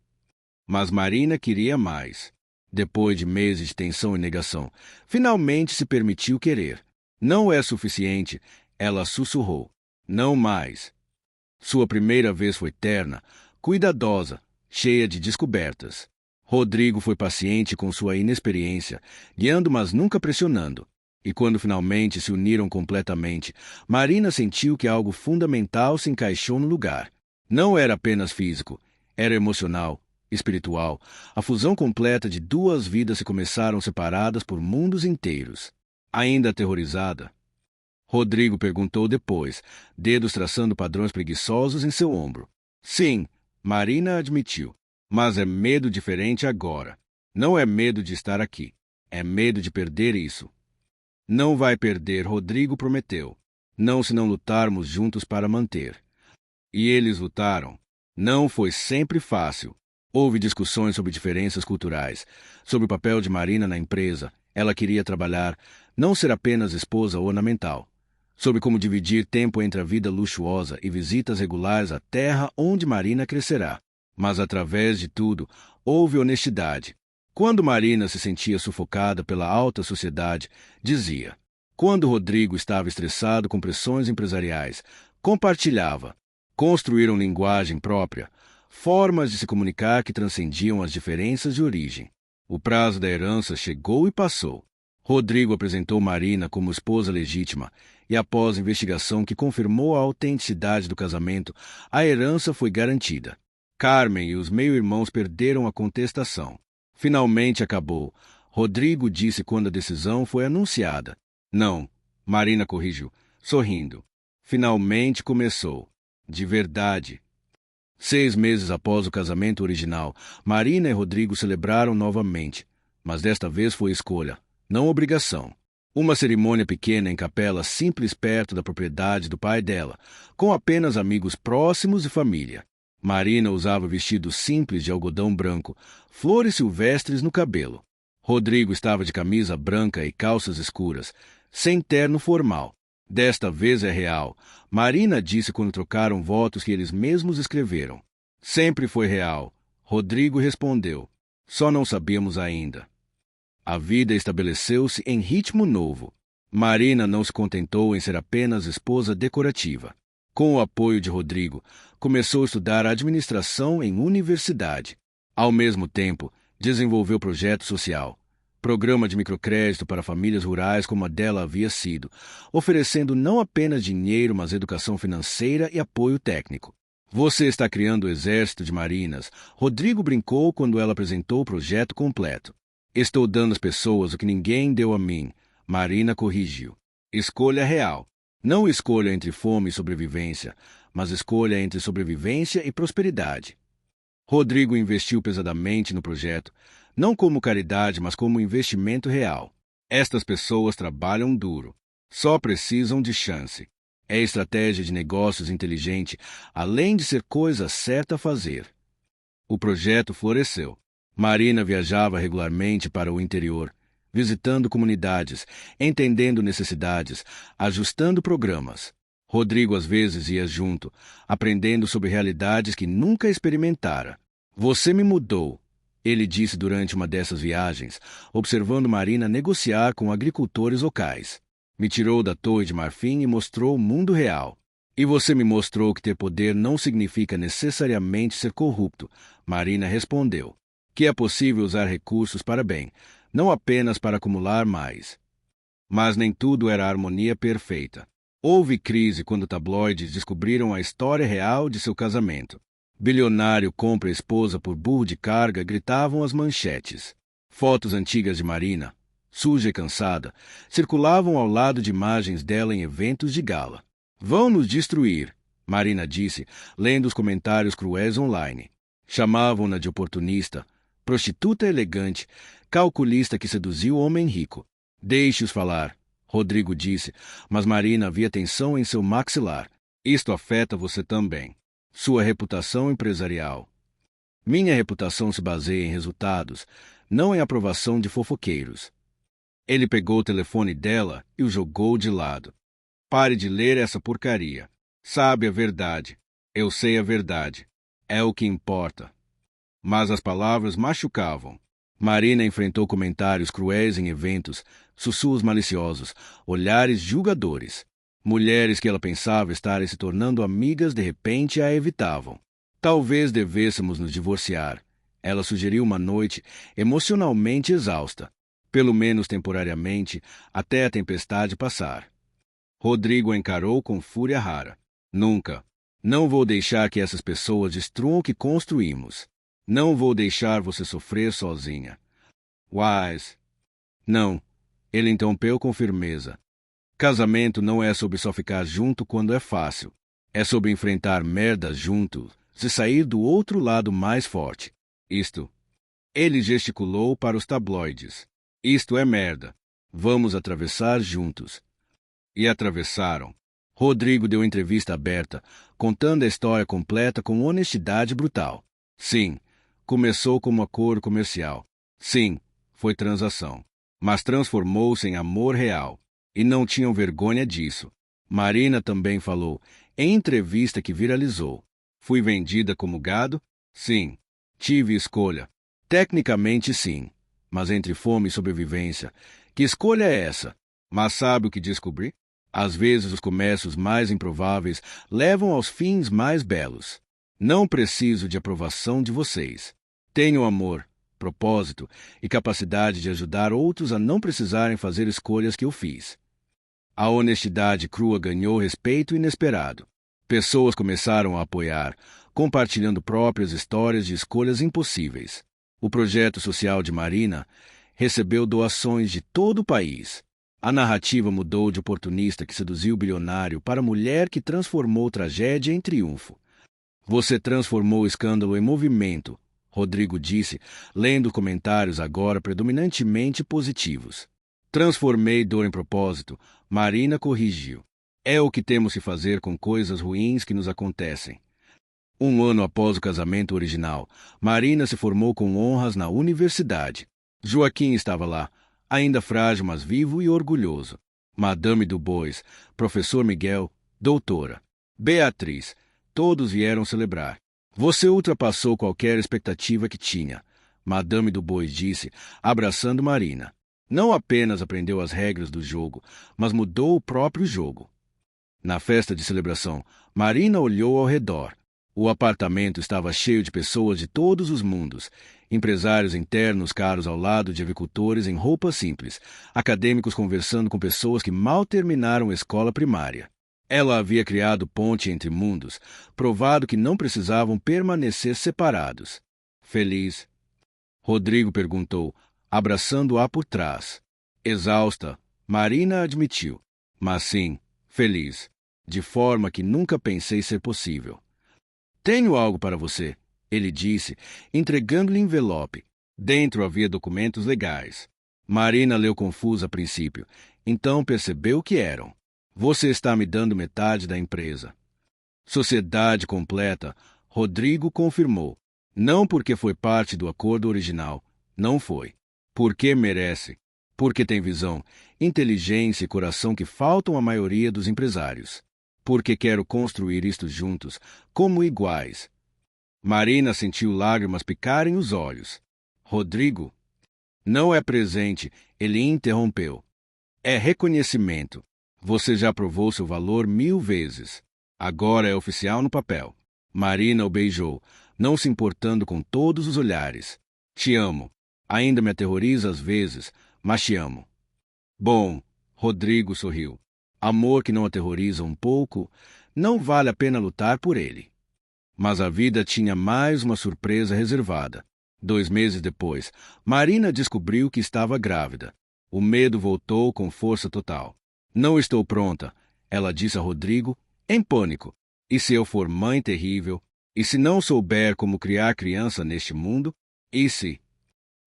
Mas Marina queria mais. Depois de meses de tensão e negação, finalmente se permitiu querer. Não é suficiente, ela sussurrou. Não mais. Sua primeira vez foi terna, cuidadosa, cheia de descobertas. Rodrigo foi paciente com sua inexperiência, guiando, mas nunca pressionando. E quando finalmente se uniram completamente, Marina sentiu que algo fundamental se encaixou no lugar. Não era apenas físico, era emocional, espiritual. A fusão completa de duas vidas se começaram separadas por mundos inteiros. Ainda aterrorizada, Rodrigo perguntou depois, dedos traçando padrões preguiçosos em seu ombro. Sim, Marina admitiu. Mas é medo diferente agora. Não é medo de estar aqui. É medo de perder isso. Não vai perder, Rodrigo prometeu. Não se não lutarmos juntos para manter. E eles lutaram. Não foi sempre fácil. Houve discussões sobre diferenças culturais, sobre o papel de Marina na empresa. Ela queria trabalhar, não ser apenas esposa ornamental. Sobre como dividir tempo entre a vida luxuosa e visitas regulares à terra onde Marina crescerá. Mas, através de tudo, houve honestidade. Quando Marina se sentia sufocada pela alta sociedade, dizia. Quando Rodrigo estava estressado com pressões empresariais, compartilhava. Construíram linguagem própria, formas de se comunicar que transcendiam as diferenças de origem. O prazo da herança chegou e passou. Rodrigo apresentou Marina como esposa legítima e, após investigação que confirmou a autenticidade do casamento, a herança foi garantida. Carmen e os meio-irmãos perderam a contestação. Finalmente acabou. Rodrigo disse quando a decisão foi anunciada. Não, Marina corrigiu, sorrindo. Finalmente começou. De verdade. 6 meses após o casamento original, Marina e Rodrigo celebraram novamente, mas desta vez foi escolha, não obrigação. Uma cerimônia pequena em capela simples perto da propriedade do pai dela, com apenas amigos próximos e família. Marina usava vestido simples de algodão branco, flores silvestres no cabelo. Rodrigo estava de camisa branca e calças escuras, sem terno formal. Desta vez é real. Marina disse quando trocaram votos que eles mesmos escreveram. Sempre foi real. Rodrigo respondeu. Só não sabíamos ainda. A vida estabeleceu-se em ritmo novo. Marina não se contentou em ser apenas esposa decorativa. Com o apoio de Rodrigo, começou a estudar administração em universidade. Ao mesmo tempo, desenvolveu projeto social. Programa de microcrédito para famílias rurais como a dela havia sido, oferecendo não apenas dinheiro, mas educação financeira e apoio técnico. Você está criando o exército de Marinas, Rodrigo brincou quando ela apresentou o projeto completo. Estou dando às pessoas o que ninguém deu a mim, Marina corrigiu. Escolha real. Não escolha entre fome e sobrevivência, mas escolha entre sobrevivência e prosperidade. Rodrigo investiu pesadamente no projeto, não como caridade, mas como investimento real. Estas pessoas trabalham duro. Só precisam de chance. É estratégia de negócios inteligente, além de ser coisa certa a fazer. O projeto floresceu. Marina viajava regularmente para o interior, visitando comunidades, entendendo necessidades, ajustando programas. Rodrigo às vezes ia junto, aprendendo sobre realidades que nunca experimentara. Você me mudou, ele disse durante uma dessas viagens, observando Marina negociar com agricultores locais. Me tirou da Torre de Marfim e mostrou o mundo real. E você me mostrou que ter poder não significa necessariamente ser corrupto, Marina respondeu. Que é possível usar recursos para bem, não apenas para acumular mais. Mas nem tudo era harmonia perfeita. Houve crise quando tabloides descobriram a história real de seu casamento. Bilionário compra esposa por burro de carga, gritavam as manchetes. Fotos antigas de Marina, suja e cansada, circulavam ao lado de imagens dela em eventos de gala. Vão nos destruir, Marina disse, lendo os comentários cruéis online. Chamavam-na de oportunista, prostituta elegante, calculista que seduziu o homem rico. Deixe-os falar, Rodrigo disse, mas Marina havia tensão em seu maxilar. Isto afeta você também. Sua reputação empresarial. Minha reputação se baseia em resultados, não em aprovação de fofoqueiros. Ele pegou o telefone dela e o jogou de lado. Pare de ler essa porcaria. Sabe a verdade. Eu sei a verdade. É o que importa. Mas as palavras machucavam. Marina enfrentou comentários cruéis em eventos, sussurros maliciosos, olhares julgadores. Mulheres que ela pensava estarem se tornando amigas de repente a evitavam. Talvez devêssemos nos divorciar. Ela sugeriu uma noite emocionalmente exausta, pelo menos temporariamente, até a tempestade passar. Rodrigo a encarou com fúria rara. Nunca. Não vou deixar que essas pessoas destruam o que construímos. Não vou deixar você sofrer sozinha. Wise. Não. Ele interrompeu com firmeza. Casamento não é sobre só ficar junto quando é fácil. É sobre enfrentar merdas juntos e sair do outro lado mais forte. Isto. Ele gesticulou para os tabloides. Isto é merda. Vamos atravessar juntos. E atravessaram. Rodrigo deu entrevista aberta, contando a história completa com honestidade brutal. Sim, começou como acordo comercial. Sim, foi transação. Mas transformou-se em amor real. E não tinham vergonha disso. Marina também falou, em entrevista que viralizou. Fui vendida como gado? Sim. Tive escolha. Tecnicamente sim. Mas entre fome e sobrevivência, que escolha é essa? Mas sabe o que descobri? Às vezes os comércios mais improváveis levam aos fins mais belos. Não preciso de aprovação de vocês. Tenho amor, propósito e capacidade de ajudar outros a não precisarem fazer escolhas que eu fiz. A honestidade crua ganhou respeito inesperado. Pessoas começaram a apoiar, compartilhando próprias histórias de escolhas impossíveis. O projeto social de Marina recebeu doações de todo o país. A narrativa mudou de oportunista que seduziu o bilionário para mulher que transformou tragédia em triunfo. Você transformou o escândalo em movimento, Rodrigo disse, lendo comentários agora predominantemente positivos. Transformei dor em propósito, Marina corrigiu. É o que temos que fazer com coisas ruins que nos acontecem. Um ano após o casamento original, Marina se formou com honras na universidade. Joaquim estava lá, ainda frágil, mas vivo e orgulhoso. Madame Dubois, professor Miguel, doutora. Beatriz, todos vieram celebrar. Você ultrapassou qualquer expectativa que tinha, Madame Dubois disse, abraçando Marina. Não apenas aprendeu as regras do jogo, mas mudou o próprio jogo. Na festa de celebração, Marina olhou ao redor. O apartamento estava cheio de pessoas de todos os mundos, empresários internos caros ao lado de agricultores em roupas simples, acadêmicos conversando com pessoas que mal terminaram a escola primária. Ela havia criado ponte entre mundos, provado que não precisavam permanecer separados. Feliz? Rodrigo perguntou, abraçando-a por trás. Exausta, Marina admitiu. Mas sim, feliz. De forma que nunca pensei ser possível. Tenho algo para você, ele disse, entregando-lhe envelope. Dentro havia documentos legais. Marina leu confusa a princípio, então percebeu o que eram. Você está me dando metade da empresa. Sociedade completa, Rodrigo confirmou. Não porque foi parte do acordo original. Não foi. Porque merece. Porque tem visão, inteligência e coração que faltam à maioria dos empresários. Porque quero construir isto juntos, como iguais. Marina sentiu lágrimas picarem os olhos. Rodrigo? Não é presente, ele interrompeu. É reconhecimento. Você já provou seu valor 1000 vezes. Agora é oficial no papel. Marina o beijou, não se importando com todos os olhares. Te amo. Ainda me aterroriza às vezes, mas te amo. Bom, Rodrigo sorriu. Amor que não aterroriza um pouco, não vale a pena lutar por ele. Mas a vida tinha mais uma surpresa reservada. 2 meses depois, Marina descobriu que estava grávida. O medo voltou com força total. Não estou pronta, ela disse a Rodrigo, em pânico. E se eu for mãe terrível? E se não souber como criar criança neste mundo? E se...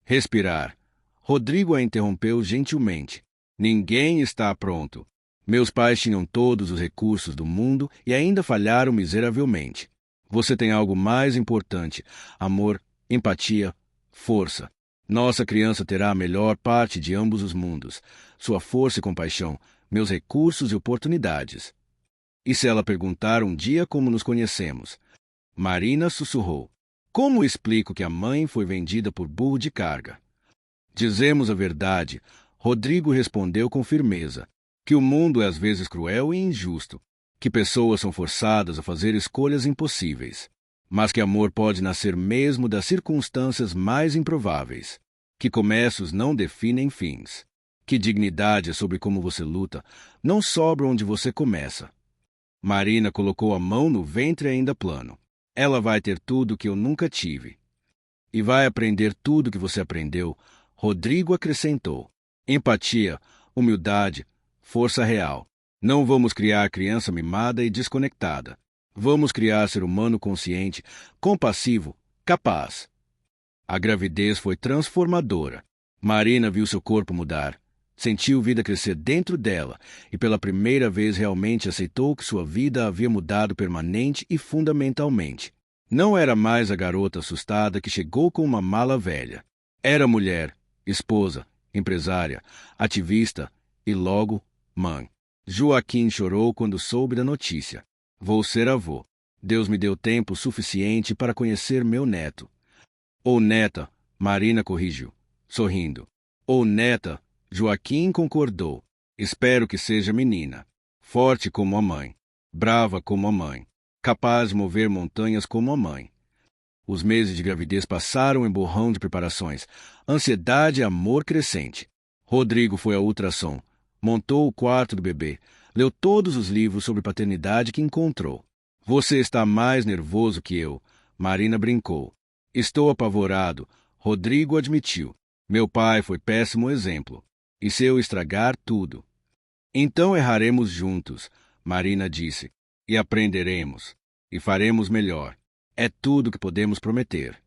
Respirar. Rodrigo a interrompeu gentilmente. Ninguém está pronto. Meus pais tinham todos os recursos do mundo e ainda falharam miseravelmente. Você tem algo mais importante: amor, empatia, força. Nossa criança terá a melhor parte de ambos os mundos: sua força e compaixão, meus recursos e oportunidades. E se ela perguntar um dia como nos conhecemos? Marina sussurrou: como explico que a mãe foi vendida por burro de carga? Dizemos a verdade, Rodrigo respondeu com firmeza, que o mundo é às vezes cruel e injusto, que pessoas são forçadas a fazer escolhas impossíveis, mas que amor pode nascer mesmo das circunstâncias mais improváveis, que começos não definem fins, que dignidade é sobre como você luta, não sobra onde você começa. Marina colocou a mão no ventre ainda plano. Ela vai ter tudo que eu nunca tive. E vai aprender tudo que você aprendeu, Rodrigo acrescentou. Empatia, humildade, força real. Não vamos criar criança mimada e desconectada. Vamos criar ser humano consciente, compassivo, capaz. A gravidez foi transformadora. Marina viu seu corpo mudar. Sentiu vida crescer dentro dela e pela primeira vez realmente aceitou que sua vida havia mudado permanente e fundamentalmente. Não era mais a garota assustada que chegou com uma mala velha. Era mulher, esposa, empresária, ativista e logo, mãe. Joaquim chorou quando soube da notícia. Vou ser avô. Deus me deu tempo suficiente para conhecer meu neto. Ou neta, Marina corrigiu, sorrindo. Ou neta, Joaquim concordou. Espero que seja menina. Forte como a mãe. Brava como a mãe. Capaz de mover montanhas como a mãe. Os meses de gravidez passaram em borrão de preparações. Ansiedade e amor crescente. Rodrigo foi ao ultrassom. Montou o quarto do bebê. Leu todos os livros sobre paternidade que encontrou. Você está mais nervoso que eu, Marina brincou. Estou apavorado, Rodrigo admitiu. Meu pai foi péssimo exemplo. E se eu estragar tudo? Então erraremos juntos, Marina disse. E aprenderemos. E faremos melhor. É tudo que podemos prometer.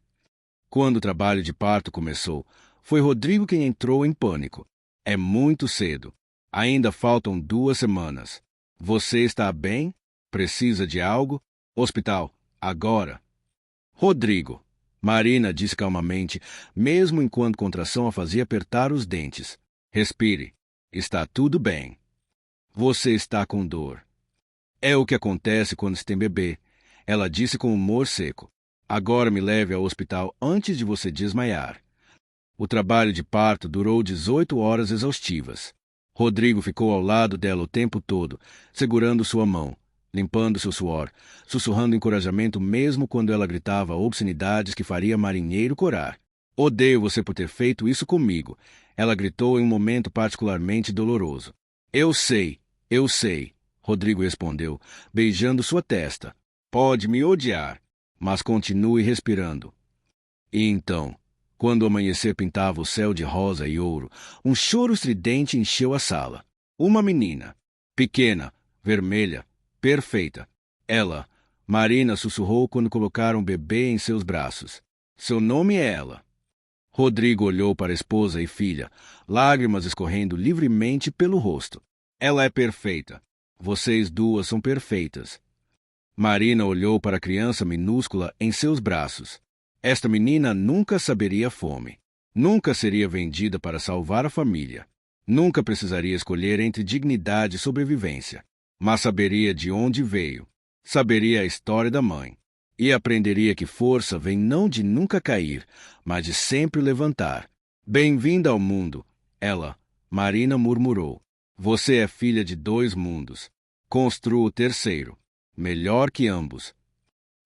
Quando o trabalho de parto começou, foi Rodrigo quem entrou em pânico. É muito cedo. Ainda faltam 2 semanas. Você está bem? Precisa de algo? Hospital, agora. Rodrigo, Marina disse calmamente, mesmo enquanto contração a fazia apertar os dentes. Respire. Está tudo bem. Você está com dor. É o que acontece quando se tem bebê, ela disse com humor seco. Agora me leve ao hospital antes de você desmaiar. O trabalho de parto durou 18 horas exaustivas. Rodrigo ficou ao lado dela o tempo todo, segurando sua mão, limpando seu suor, sussurrando encorajamento mesmo quando ela gritava obscenidades que faria marinheiro corar. Odeio você por ter feito isso comigo, ela gritou em um momento particularmente doloroso. Eu sei, Rodrigo respondeu, beijando sua testa. Pode me odiar, mas continue respirando. E então, quando o amanhecer pintava o céu de rosa e ouro, um choro estridente encheu a sala. Uma menina, pequena, vermelha, perfeita. Ela, Marina sussurrou quando colocaram o bebê em seus braços. Seu nome é ela. Rodrigo olhou para a esposa e filha, lágrimas escorrendo livremente pelo rosto. Ela é perfeita. Vocês duas são perfeitas. Marina olhou para a criança minúscula em seus braços. Esta menina nunca saberia fome. Nunca seria vendida para salvar a família. Nunca precisaria escolher entre dignidade e sobrevivência. Mas saberia de onde veio. Saberia a história da mãe. E aprenderia que força vem não de nunca cair, mas de sempre levantar. Bem-vinda ao mundo, ela, Marina murmurou. Você é filha de 2 mundos. Construa o terceiro, melhor que ambos.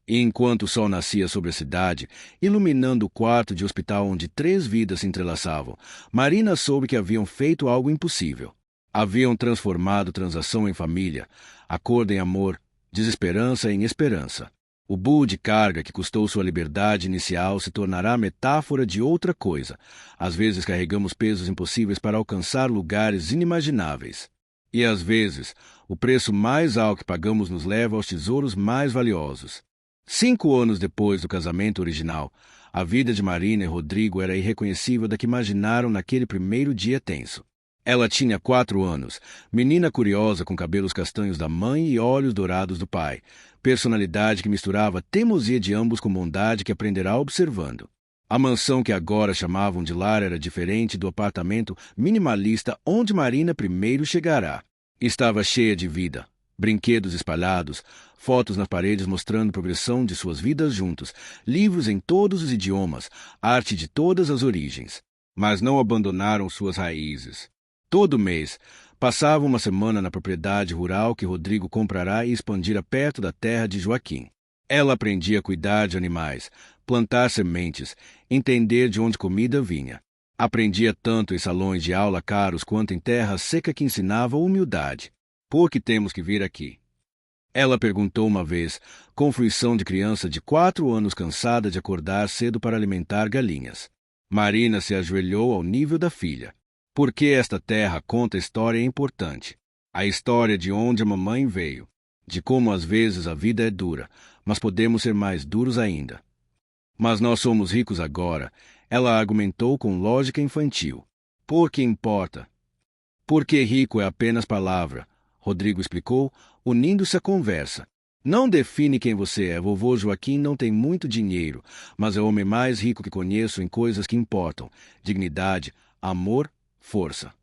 E enquanto o sol nascia sobre a cidade, iluminando o quarto de hospital onde 3 vidas se entrelaçavam, Marina soube que haviam feito algo impossível. Haviam transformado transação em família, acordo em amor, desesperança em esperança. O burro de carga que custou sua liberdade inicial se tornará metáfora de outra coisa. Às vezes carregamos pesos impossíveis para alcançar lugares inimagináveis. E às vezes, o preço mais alto que pagamos nos leva aos tesouros mais valiosos. 5 anos depois do casamento original, a vida de Marina e Rodrigo era irreconhecível da que imaginaram naquele primeiro dia tenso. Ela tinha 4 anos, menina curiosa com cabelos castanhos da mãe e olhos dourados do pai, personalidade que misturava teimosia de ambos com bondade que aprenderá observando. A mansão que agora chamavam de lar era diferente do apartamento minimalista onde Marina primeiro chegará. Estava cheia de vida, brinquedos espalhados, fotos nas paredes mostrando a progressão de suas vidas juntos, livros em todos os idiomas, arte de todas as origens. Mas não abandonaram suas raízes. Todo mês, passava uma semana na propriedade rural que Rodrigo comprará e expandirá perto da terra de Joaquim. Ela aprendia a cuidar de animais, plantar sementes, entender de onde comida vinha. Aprendia tanto em salões de aula caros quanto em terra seca que ensinava humildade. Por que temos que vir aqui? Ela perguntou uma vez, com fruição de criança de 4 anos cansada de acordar cedo para alimentar galinhas. Marina se ajoelhou ao nível da filha. Porque esta terra conta história importante. A história de onde a mamãe veio. De como às vezes a vida é dura, mas podemos ser mais duros ainda. Mas nós somos ricos agora, ela argumentou com lógica infantil. Por que importa? Porque rico é apenas palavra, Rodrigo explicou, unindo-se à conversa. Não define quem você é. Vovô Joaquim não tem muito dinheiro, mas é o homem mais rico que conheço em coisas que importam. Dignidade, amor, força.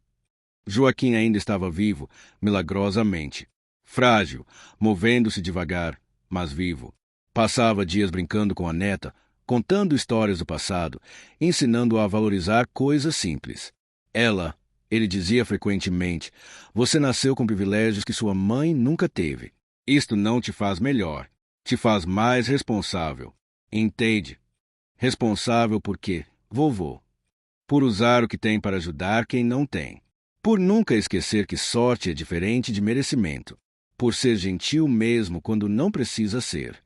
Joaquim ainda estava vivo, milagrosamente. Frágil, movendo-se devagar, mas vivo. Passava dias brincando com a neta, contando histórias do passado, ensinando-a a valorizar coisas simples. Ele dizia frequentemente, você nasceu com privilégios que sua mãe nunca teve. Isto não te faz melhor, te faz mais responsável. Entende? Responsável por quê, vovô? Por usar o que tem para ajudar quem não tem. Por nunca esquecer que sorte é diferente de merecimento. Por ser gentil mesmo quando não precisa ser.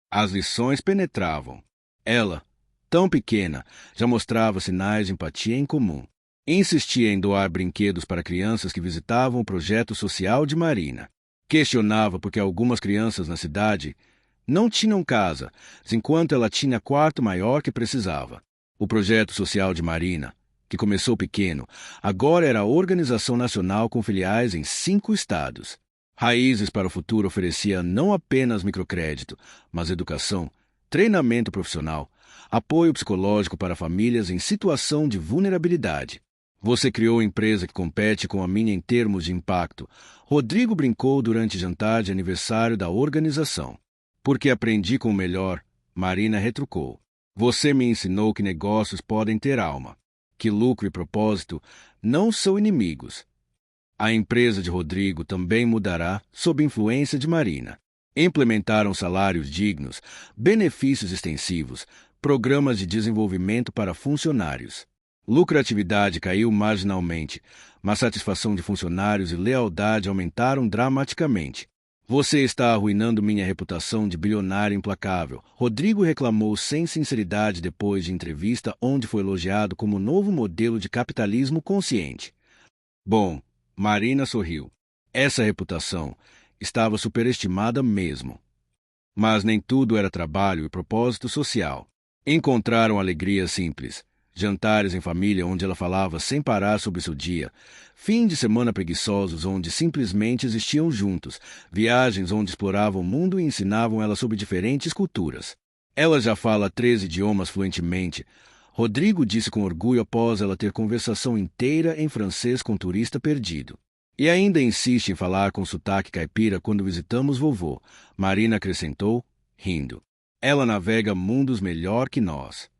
As lições penetravam. Ela, tão pequena, já mostrava sinais de empatia em comum. Insistia em doar brinquedos para crianças que visitavam o projeto social de Marina. Questionava porque algumas crianças na cidade não tinham casa, enquanto ela tinha quarto maior que precisava. O projeto social de Marina, que começou pequeno, agora era a organização nacional com filiais em 5 estados. Raízes para o Futuro oferecia não apenas microcrédito, mas educação, treinamento profissional, apoio psicológico para famílias em situação de vulnerabilidade. Você criou empresa que compete com a minha em termos de impacto. Rodrigo brincou durante jantar de aniversário da organização. Porque aprendi com o melhor, Marina retrucou. Você me ensinou que negócios podem ter alma, que lucro e propósito não são inimigos. A empresa de Rodrigo também mudará sob influência de Marina. Implementaram salários dignos, benefícios extensivos, programas de desenvolvimento para funcionários. Lucratividade caiu marginalmente, mas satisfação de funcionários e lealdade aumentaram dramaticamente. Você está arruinando minha reputação de bilionário implacável, Rodrigo reclamou sem sinceridade depois de entrevista onde foi elogiado como novo modelo de capitalismo consciente. Bom, Marina sorriu. Essa reputação estava superestimada mesmo. Mas nem tudo era trabalho e propósito social. Encontraram alegria simples. Jantares em família onde ela falava sem parar sobre seu dia, fim de semana preguiçosos onde simplesmente existiam juntos, viagens onde exploravam o mundo e ensinavam ela sobre diferentes culturas. Ela já fala 3 idiomas fluentemente. Rodrigo disse com orgulho após ela ter conversação inteira em francês com um turista perdido. E ainda insiste em falar com sotaque caipira quando visitamos vovô, Marina acrescentou, rindo. Ela navega mundos melhor que nós.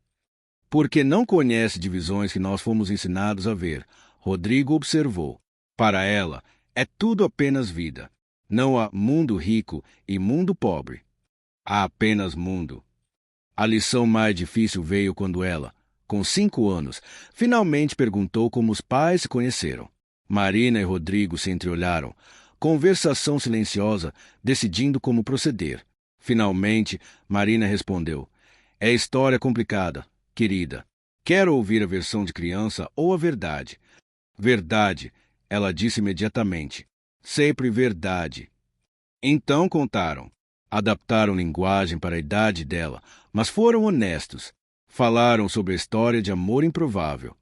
Porque não conhece divisões que nós fomos ensinados a ver, Rodrigo observou. Para ela, é tudo apenas vida. Não há mundo rico e mundo pobre. Há apenas mundo. A lição mais difícil veio quando ela, com 5 anos, finalmente perguntou como os pais se conheceram. Marina e Rodrigo se entreolharam, conversação silenciosa, decidindo como proceder. Finalmente, Marina respondeu, é história complicada. Querida, quero ouvir a versão de criança ou a verdade. Verdade, ela disse imediatamente. Sempre verdade. Então contaram. Adaptaram linguagem para a idade dela, mas foram honestos. Falaram sobre a história de amor improvável.